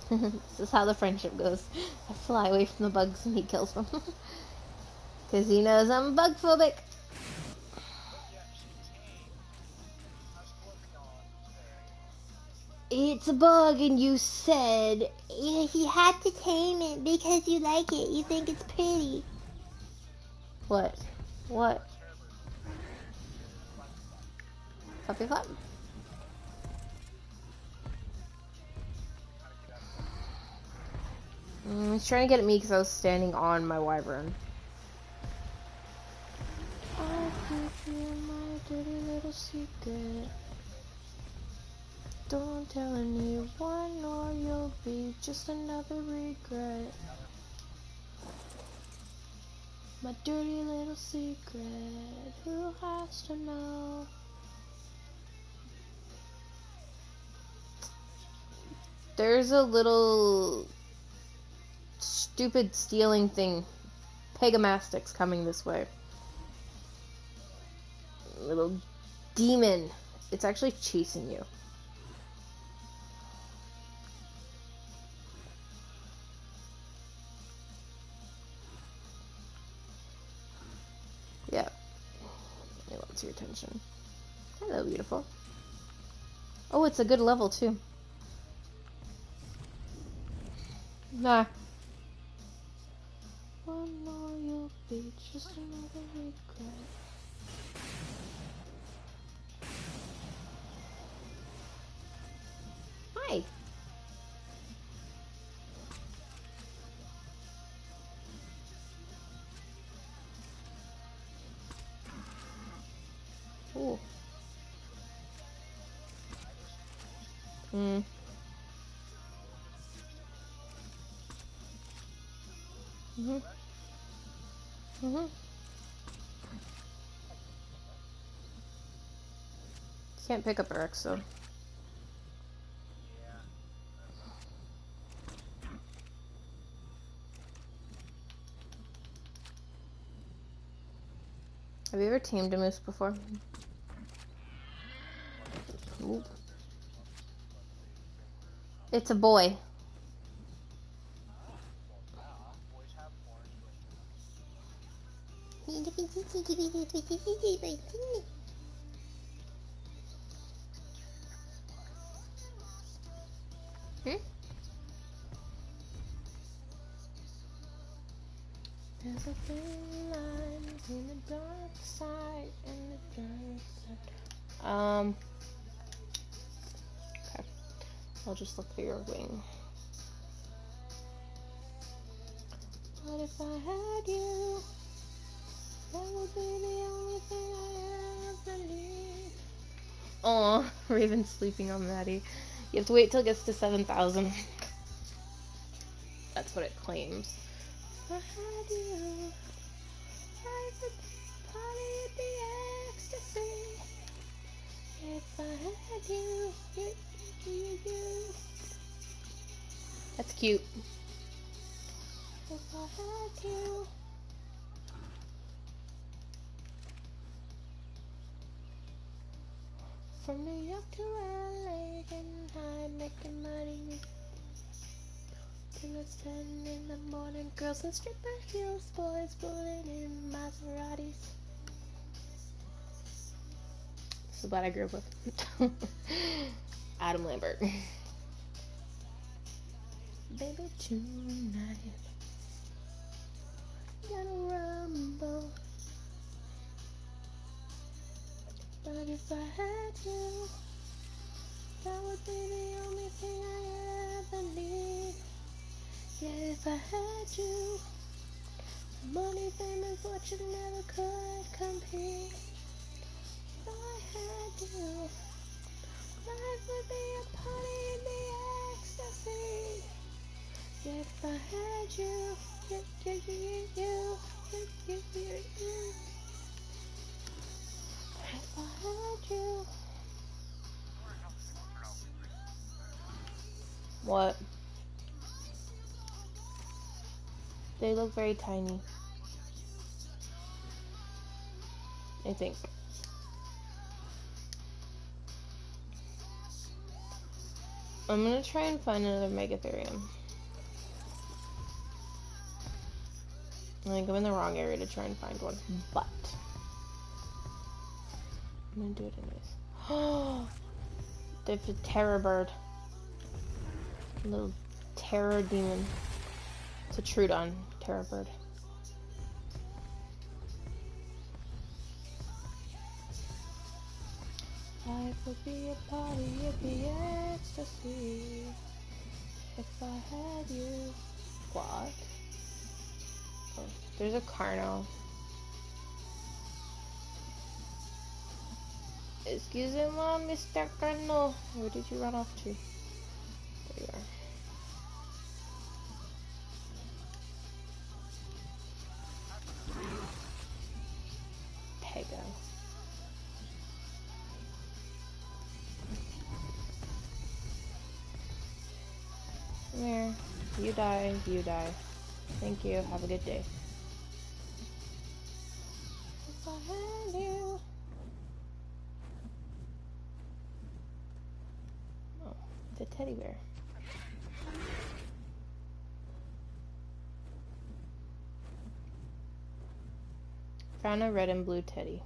This is how the friendship goes. I fly away from the bugs and he kills them. Because he knows I'm bug phobic. It's a bug and you said you had to tame it because you like it. You think it's pretty. What? What? Puppy flop? He's trying to get at me because I was standing on my wyvern. I'll give you my dirty little secret. Don't tell anyone or you'll be just another regret. My dirty little secret, who has to know? There's a little stupid stealing thing. Pegamastix coming this way. Little demon. It's actually chasing you. Yeah. It wants your attention. Hello, beautiful. Oh, it's a good level, too. Nah. One more, you'll be just another regret. Hi. Ooh. Mhm. Can't pick up a Rex, though. Have you ever tamed a moose before? Ooh. It's a boy. Hmm? There's a thin line between the dark side and the dark side Okay. I'll just look for your wing. What if I had you? That would be the only thing I ever need. Aw, Raven's sleeping on Maddie. You have to wait till it gets to 7,000. That's what it claims. If I had you, I would party at the ecstasy. If I had you, you. That's cute. If I had you. From New York to LA, getting high, making money. Till it's 10 in the morning, girls in stripper heels, boys rolling in Maseratis. So glad I grew up with Adam Lambert. Baby, tonight, gotta rumble. But if I had you, that would be the only thing I ever need. Yeah, if I had you, money, fame, and fortune never could compete. If I had you, life would be a party in the ecstasy. Yeah, if I had you, you. If I had you. What? They look very tiny. I think. I'm gonna try and find another Megatherium. I think I'm in the wrong area to try and find one, but I'm gonna do it anyways. Oh, there's a terror bird. A little terror demon. It's a Trudon terror bird. Life would be a party, it'd be ecstasy. If I had you. What? Oh, there's a Carno. Excuse me, Mr. Carno. Where did you run off to? There you are. Pega. Come here. You die, you die. Thank you. Have a good day. If I had you. Oh, it's a teddy bear. Found a red and blue teddy.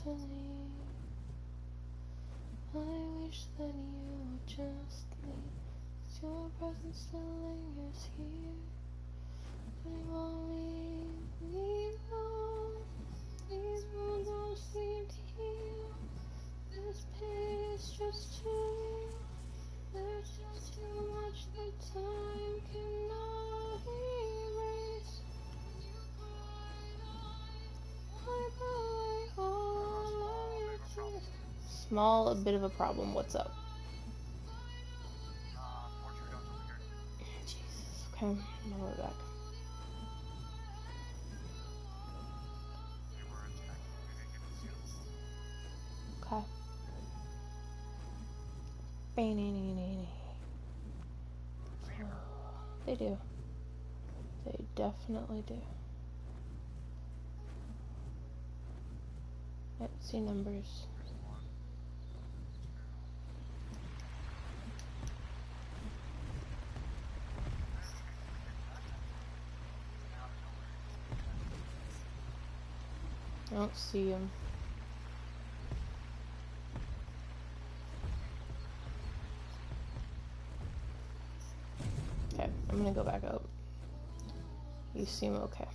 To leave, I wish that you would just leave. Your presence still lingers here. They won't leave me alone. These wounds don't seem to heal. This pain is just too real. There's just too much that time cannot erase. Wipe away all of your tears. Small, a bit of a problem. What's up? Jesus. Okay, I'm on my way back. Okay. They do. They definitely do. I don't see numbers. I don't see him. Okay, I'm gonna go back up. You seem okay.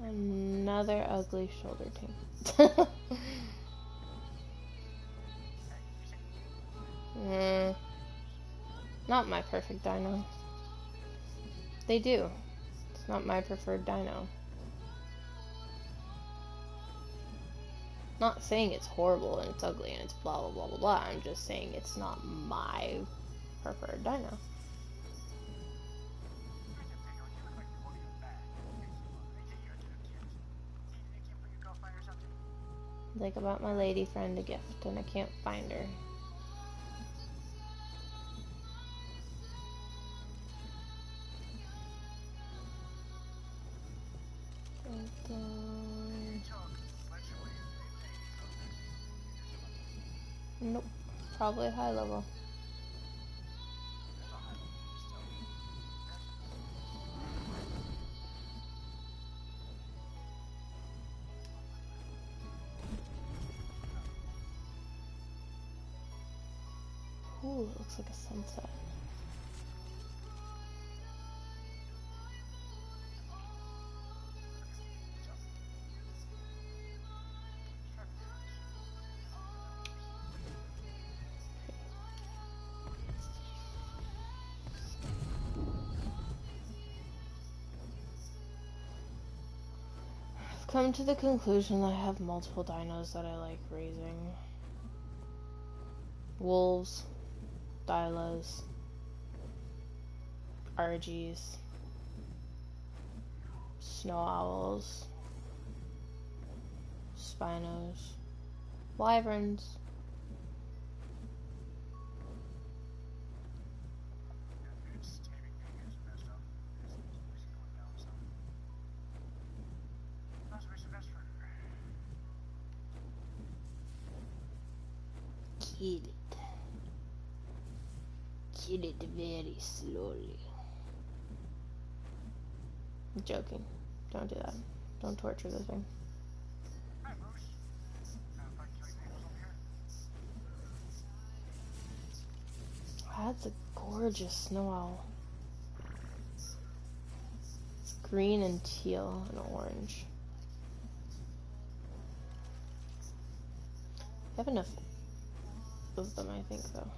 Another ugly shoulder team. Not my perfect dino. They do. It's not my preferred dino. Not saying it's horrible and it's ugly and it's blah blah blah blah blah. I'm just saying it's not my preferred dino. Like about my lady friend a gift and I can't find her. Nope. Probably high level. Ooh, it looks like a sunset. I've come to the conclusion that I have multiple dinos that I like raising. Wolves, Dylas, RGs, snow owls, Spinos, wyverns. Kill it. Kill it very slowly. I'm joking. Don't do that. Don't torture the thing. That's a gorgeous snow owl. It's green and teal and orange. I have enough of them, I think, though.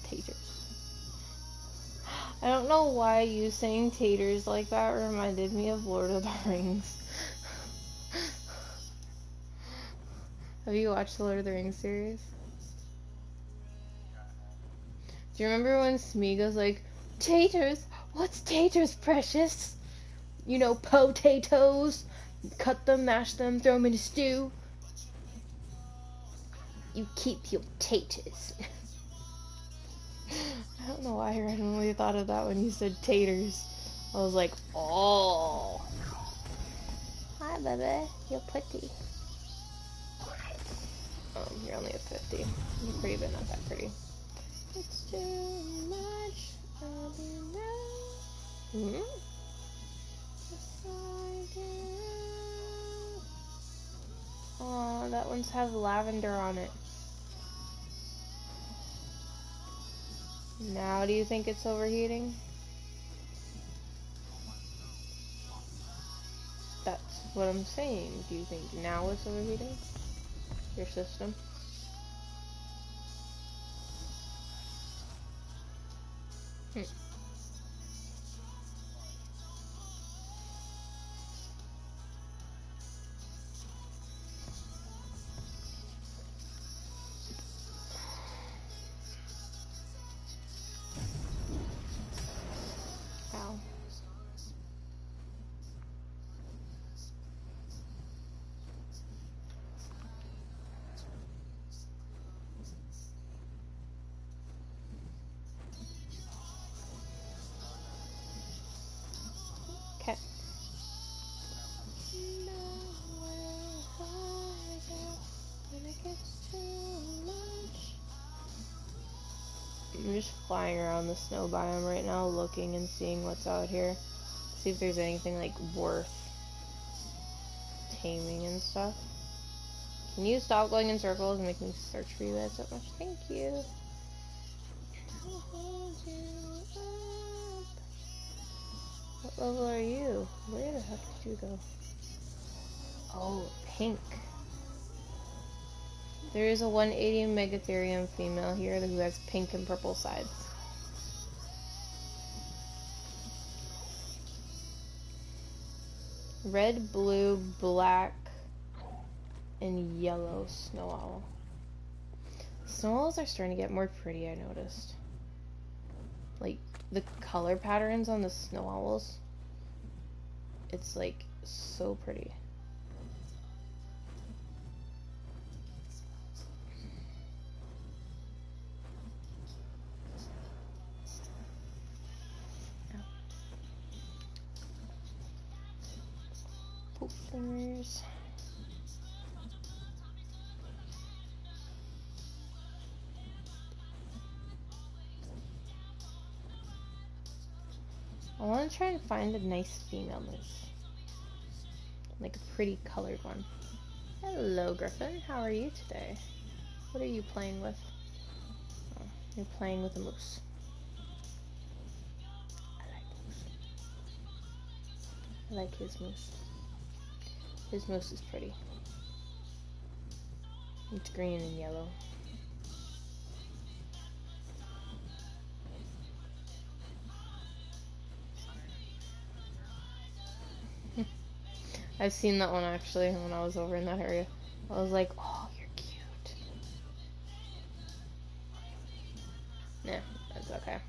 Taters. I don't know why you saying taters like that reminded me of Lord of the Rings. Have you watched the Lord of the Rings series? Do you remember when Smee goes like, taters? What's taters, precious? You know, potatoes. Cut them, mash them, throw them in a stew. You keep your taters. I don't know why I randomly thought of that when you said taters. I was like, oh. Hi, baby. You're pretty. Oh, you're only at 50. You're pretty, but not that pretty. It's too much. Oh, that one's has lavender on it. Now, do you think it's overheating? That's what I'm saying. Do you think now it's overheating? Your system? Okay. I'm just flying around the snow biome right now, looking and seeing what's out here. See if there's anything like worth taming and stuff. Can you stop going in circles and make me search for you guys so much? Thank you. What level are you? Where the heck did you go? Oh, pink. There is a 180 Megatherium female here who has pink and purple sides. Red, blue, black, and yellow snow owl. Snow owls are starting to get more pretty, I noticed. Like, the color patterns on the snow owls. It's like so pretty. Poofers. I want to try and find a nice female moose. Like a pretty colored one. Hello, Griffin. How are you today? What are you playing with? Oh, you're playing with a moose. I like his moose. His moose is pretty. It's green and yellow. I've seen that one actually when I was over in that area. I was like, oh, you're cute. Yeah, that's okay.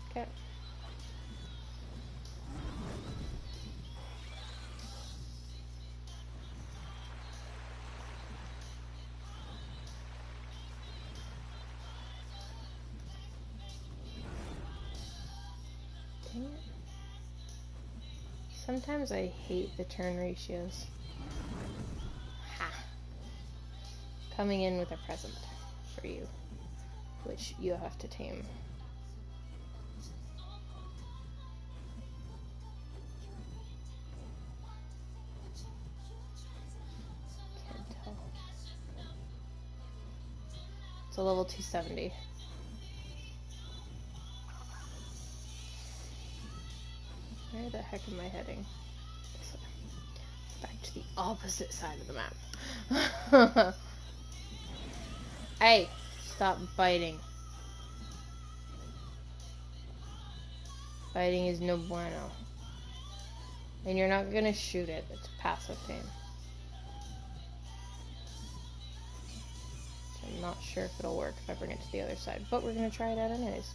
Okay. Dang it. Sometimes I hate the turn ratios. Ha! Coming in with a present for you, which you have to tame. Can't tell. It's a level 270. Where the heck am I heading? Back to the opposite side of the map. Hey, stop biting. Biting is no bueno. And you're not gonna shoot it. It's passive tame. So I'm not sure if it'll work if I bring it to the other side. But we're gonna try it out anyways.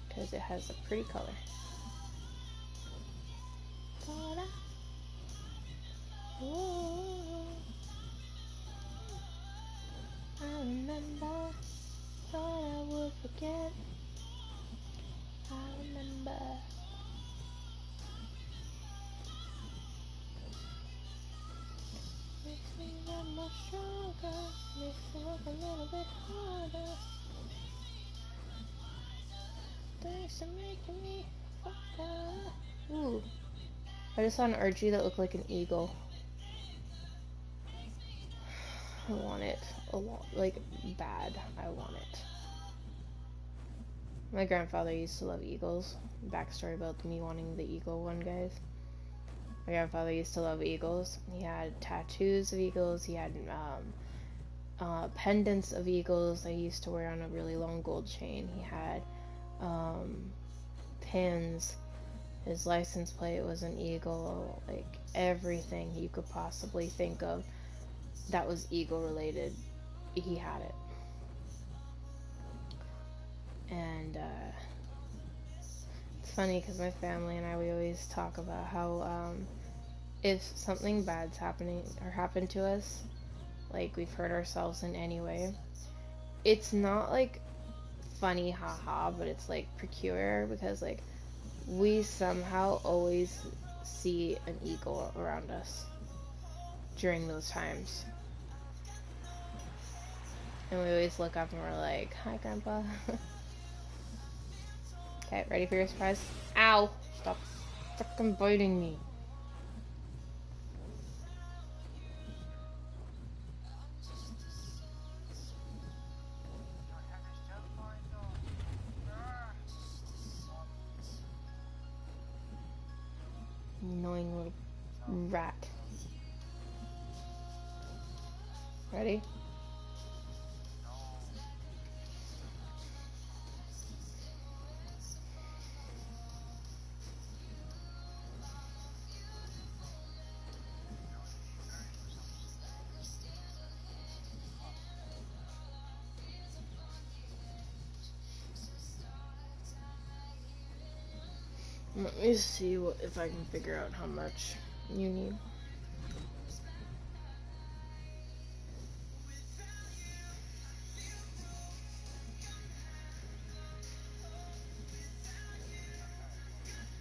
Because it has a pretty color. I remember, thought I would forget. I remember. Makes me that much stronger, makes me work a little bit harder. Thanks for making me fucker. Ooh. I just saw an Archie that looked like an eagle. I want it a lot, like bad. I want it. My grandfather used to love eagles. Backstory about me wanting the eagle one, guys. My grandfather used to love eagles. He had tattoos of eagles. He had pendants of eagles that he used to wear on a really long gold chain. He had pins. His license plate was an eagle. Like everything you could possibly think of that was eagle related, he had it. And it's funny because my family and I, we always talk about how if something bad's happening or happened to us, like we've hurt ourselves in any way, it's not like funny haha, but it's like peculiar because like we somehow always see an eagle around us during those times. And we always look up and we're like, hi grandpa. Okay, ready for your surprise? Ow! Stop fucking biting me. Annoying little rat. Ready? Let me see if I can figure out how much you need.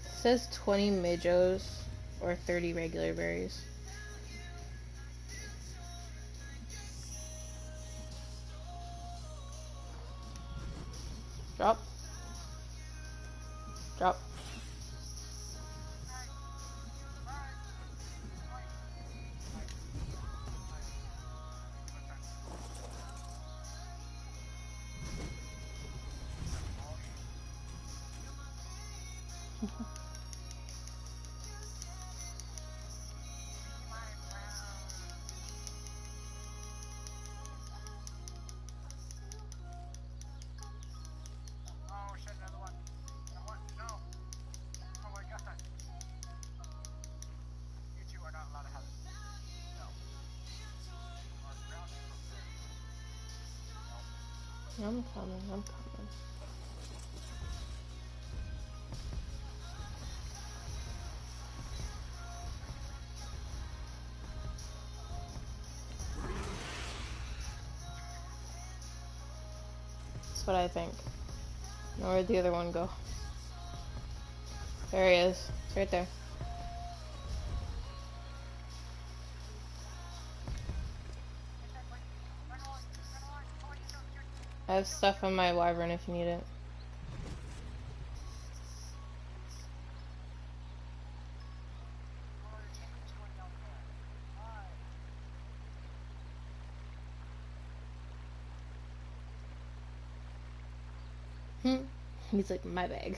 It says 20 majos or 30 regular berries. Drop. Drop. I'm coming, I'm coming. That's what I think. Now where'd the other one go? There he is. It's right there. I have stuff on my wyvern if you need it. He's like, my bag.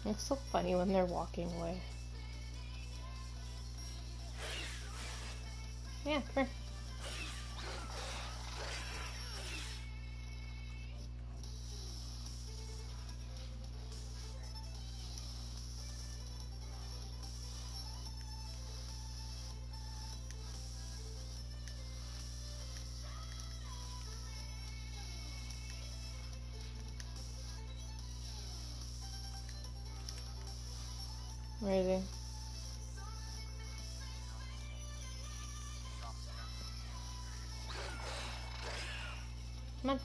It's so funny when they're walking away. Yeah, come here. Where is he? Come on.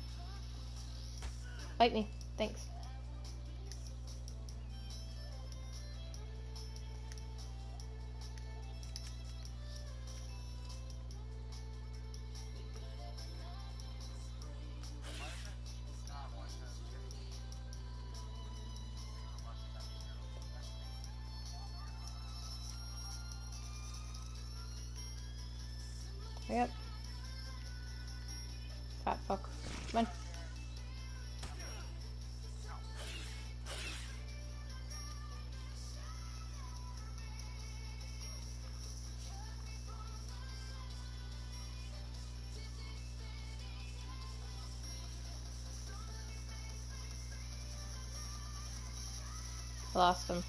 Bite me. Thanks. Hurry up. Fat fuck. Come on. I lost him.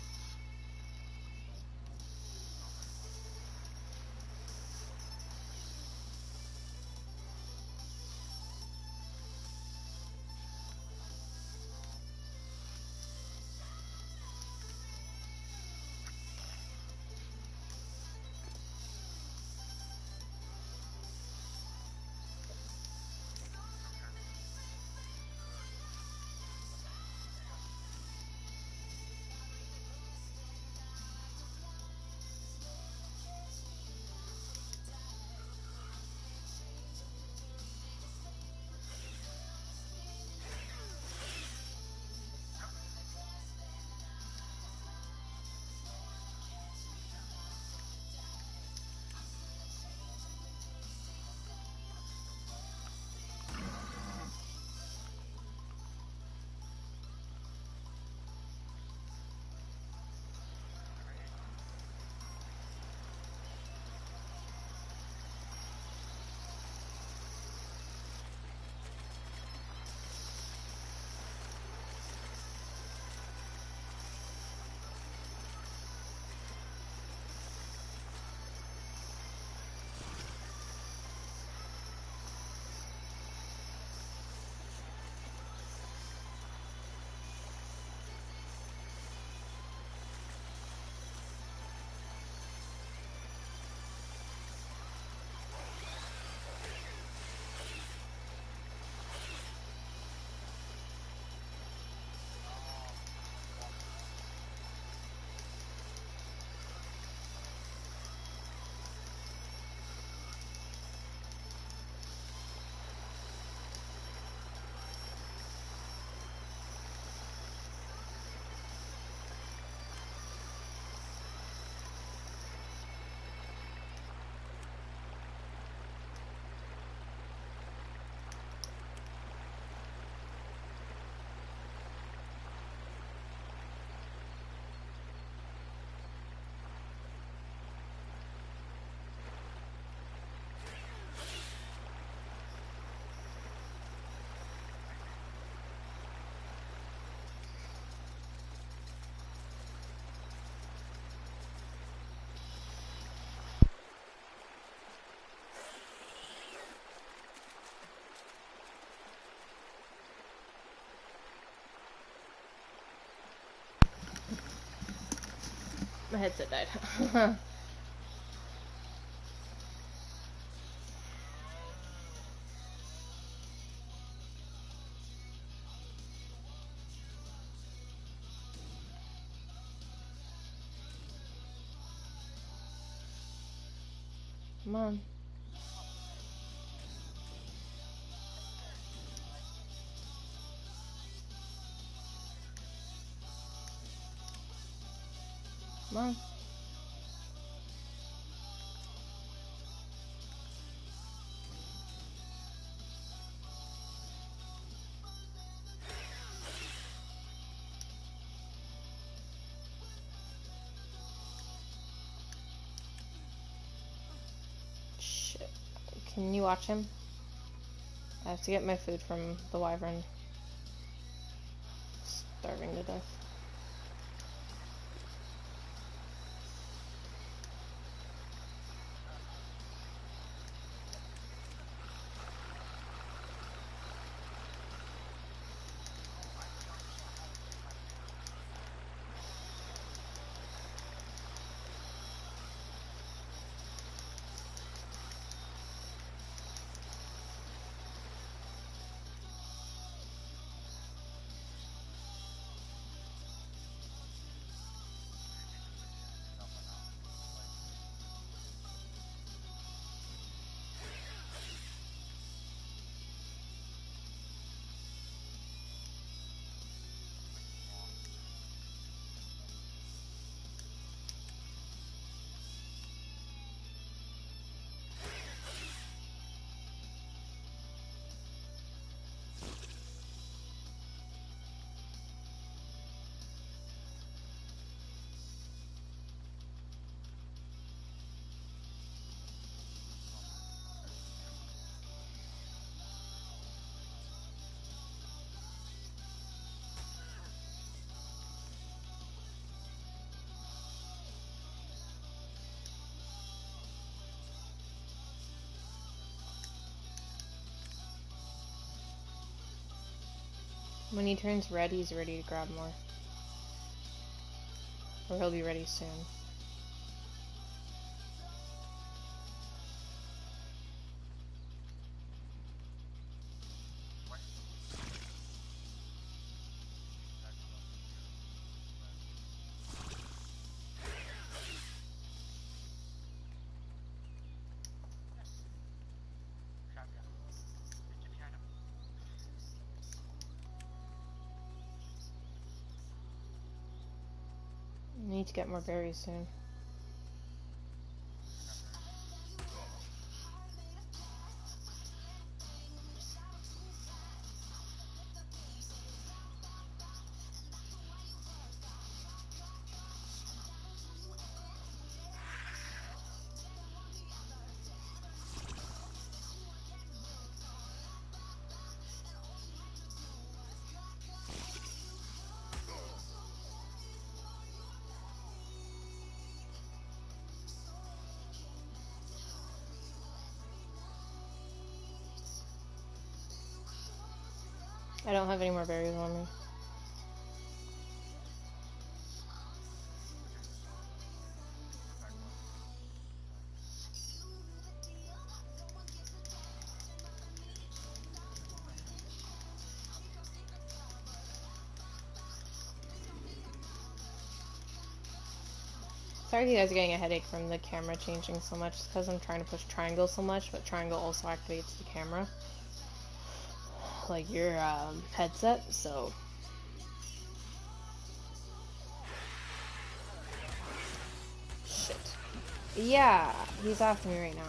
My headset died. Come on. Come on. Shit. Can you watch him? I have to get my food from the wyvern. Starving to death. When he turns red, he's ready to grab more. Or he'll be ready soon. I need to get more berries soon. I don't have any more berries on me. Sorry if you guys are getting a headache from the camera changing so much. It's because I'm trying to push triangle so much, but triangle also activates the camera. Like your headset, so... Shit. Yeah, he's after me right now.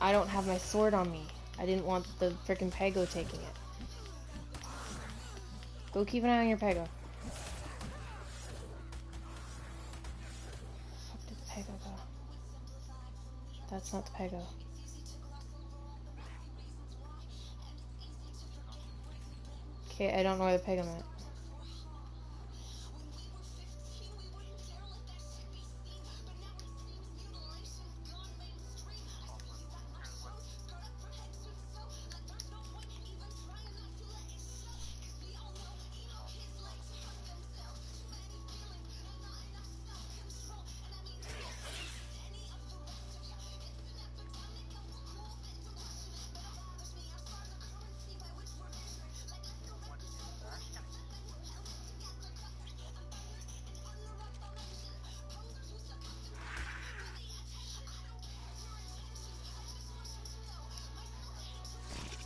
I don't have my sword on me. I didn't want the frickin' Pego taking it. Go keep an eye on your Pego. Fuck did the Pego go? That's not the Pego. Okay, I don't know where the Pego went.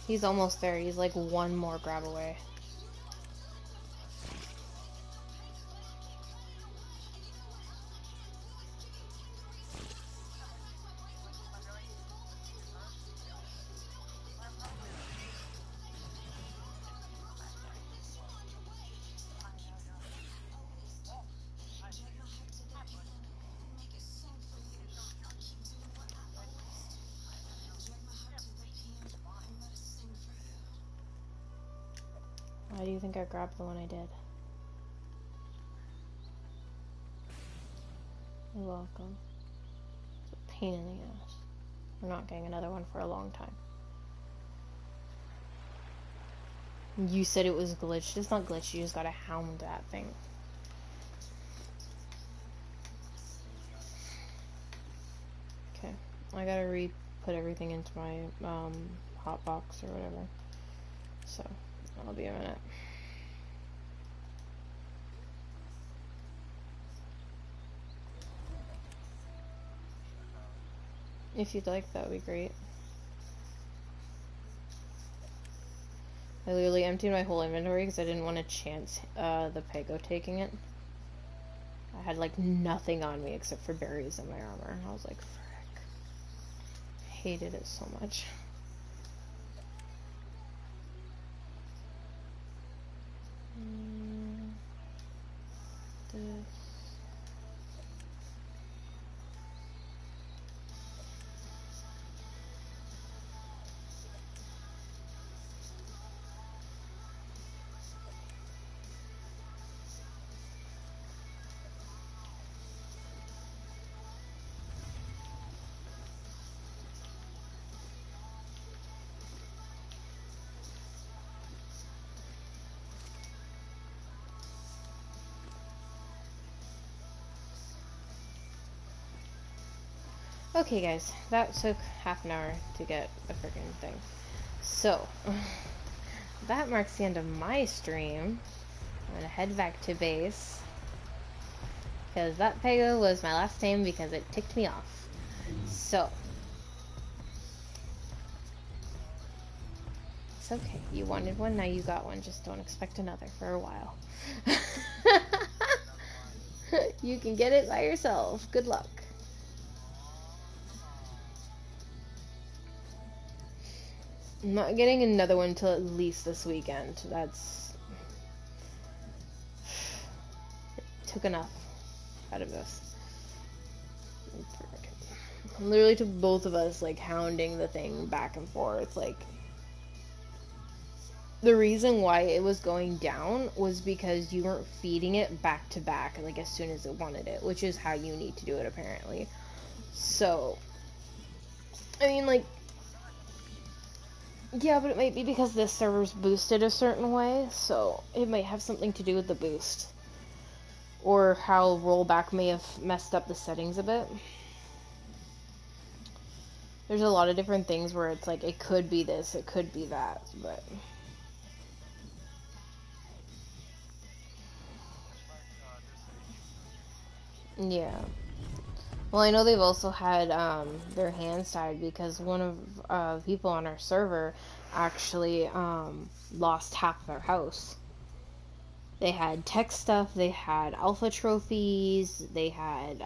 He's almost there. He's like one more grab away. Why do you think I grabbed the one I did? You're welcome. It's a pain in the ass. We're not getting another one for a long time. You said it was glitched. It's not glitched. You just gotta hound that thing. Okay. I gotta re-put everything into my hot box or whatever. So, that'll be a minute. If you'd like, that would be great. I literally emptied my whole inventory because I didn't want to chance the Pego taking it. I had like nothing on me except for berries in my armor. And I was like, frick. Hated it so much. This. Okay, guys, that took half an hour to get a freaking thing. So, that marks the end of my stream. I'm gonna head back to base. Because that Pego was my last name because it ticked me off. So, it's okay. You wanted one, now you got one. Just don't expect another for a while. You can get it by yourself. Good luck. I'm not getting another one till at least this weekend. That's... took enough out of this. Literally took both of us, like, hounding the thing back and forth. Like, the reason why it was going down was because you weren't feeding it back to back, like, as soon as it wanted it, which is how you need to do it, apparently. So, I mean, like, yeah, but it might be because this server's boosted a certain way, so it might have something to do with the boost. Or how rollback may have messed up the settings a bit. There's a lot of different things where it's like, it could be this, it could be that, but... yeah. Well, I know they've also had their hands tied because one of people on our server actually lost half their house. They had tech stuff, they had alpha trophies, they had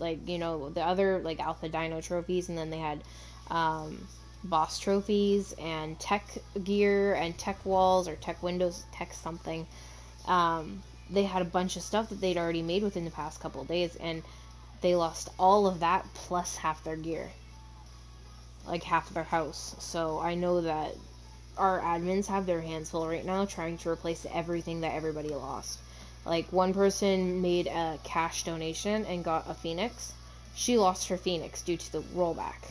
like, you know, the other like alpha dino trophies, and then they had boss trophies and tech gear and tech walls or tech windows, tech something. They had a bunch of stuff that they'd already made within the past couple of days, and they lost all of that plus half their gear, like half their house. So I know that our admins have their hands full right now trying to replace everything that everybody lost. Like, one person made a cash donation and got a phoenix. She lost her phoenix due to the rollback.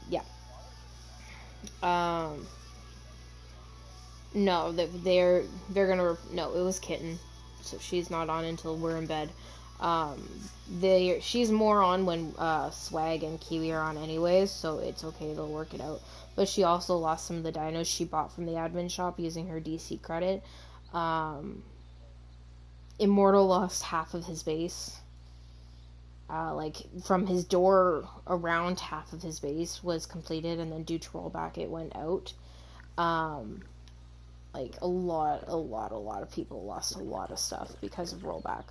Yeah. No, they're gonna no, it was Kitten, so she's not on until we're in bed. She's more on when Swag and Kiwi are on anyways, so it's okay, they'll work it out. But she also lost some of the dinos she bought from the admin shop using her DC credit. Immortal lost half of his base. Like, from his door around, half of his base was completed, and then due to rollback it went out. Like, a lot of people lost a lot of stuff because of rollback.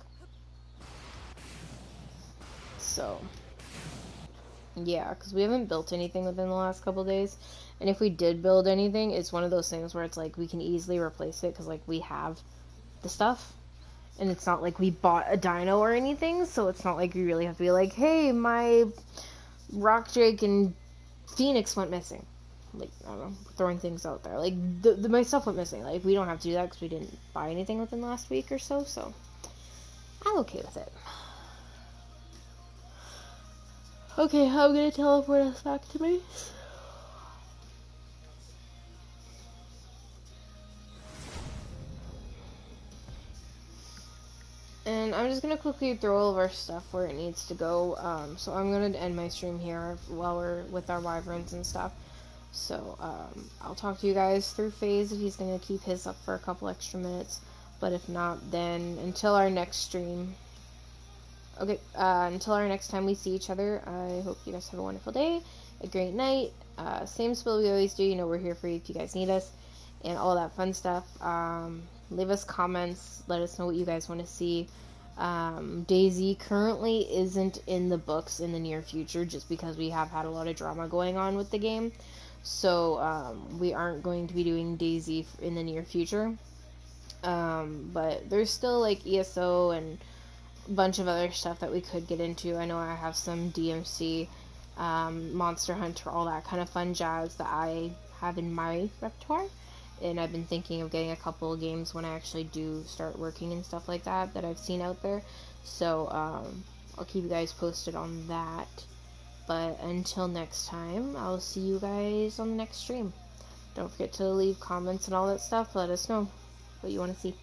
So, yeah, because we haven't built anything within the last couple days. And if we did build anything, it's one of those things where it's like, we can easily replace it because, like, we have the stuff. And it's not like we bought a dino or anything, so it's not like we really have to be like, hey, my Rock Jake and Phoenix went missing. Like, I don't know, throwing things out there. Like, my stuff went missing. Like, we don't have to do that because we didn't buy anything within the last week or so, so I'm okay with it. Okay, I'm gonna teleport us back to me. And I'm just gonna quickly throw all of our stuff where it needs to go. So I'm gonna end my stream here while we're with our wyverns and stuff. So I'll talk to you guys through Phase if he's gonna keep his up for a couple extra minutes. But if not, then until our next stream. Okay, until our next time we see each other, I hope you guys have a wonderful day, a great night. Same spill we always do, you know, we're here for you if you guys need us, and all that fun stuff. Leave us comments, let us know what you guys want to see. Daisy currently isn't in the books in the near future, just because we have had a lot of drama going on with the game. So, we aren't going to be doing Daisy in the near future. But there's still, like, ESO and bunch of other stuff that we could get into. I know I have some DMC, Monster Hunter, all that kind of fun jazz that I have in my repertoire, and I've been thinking of getting a couple of games when I actually do start working and stuff like that I've seen out there. So I'll keep you guys posted on that. But until next time, I'll see you guys on the next stream. Don't forget to leave comments and all that stuff. Let us know what you want to see.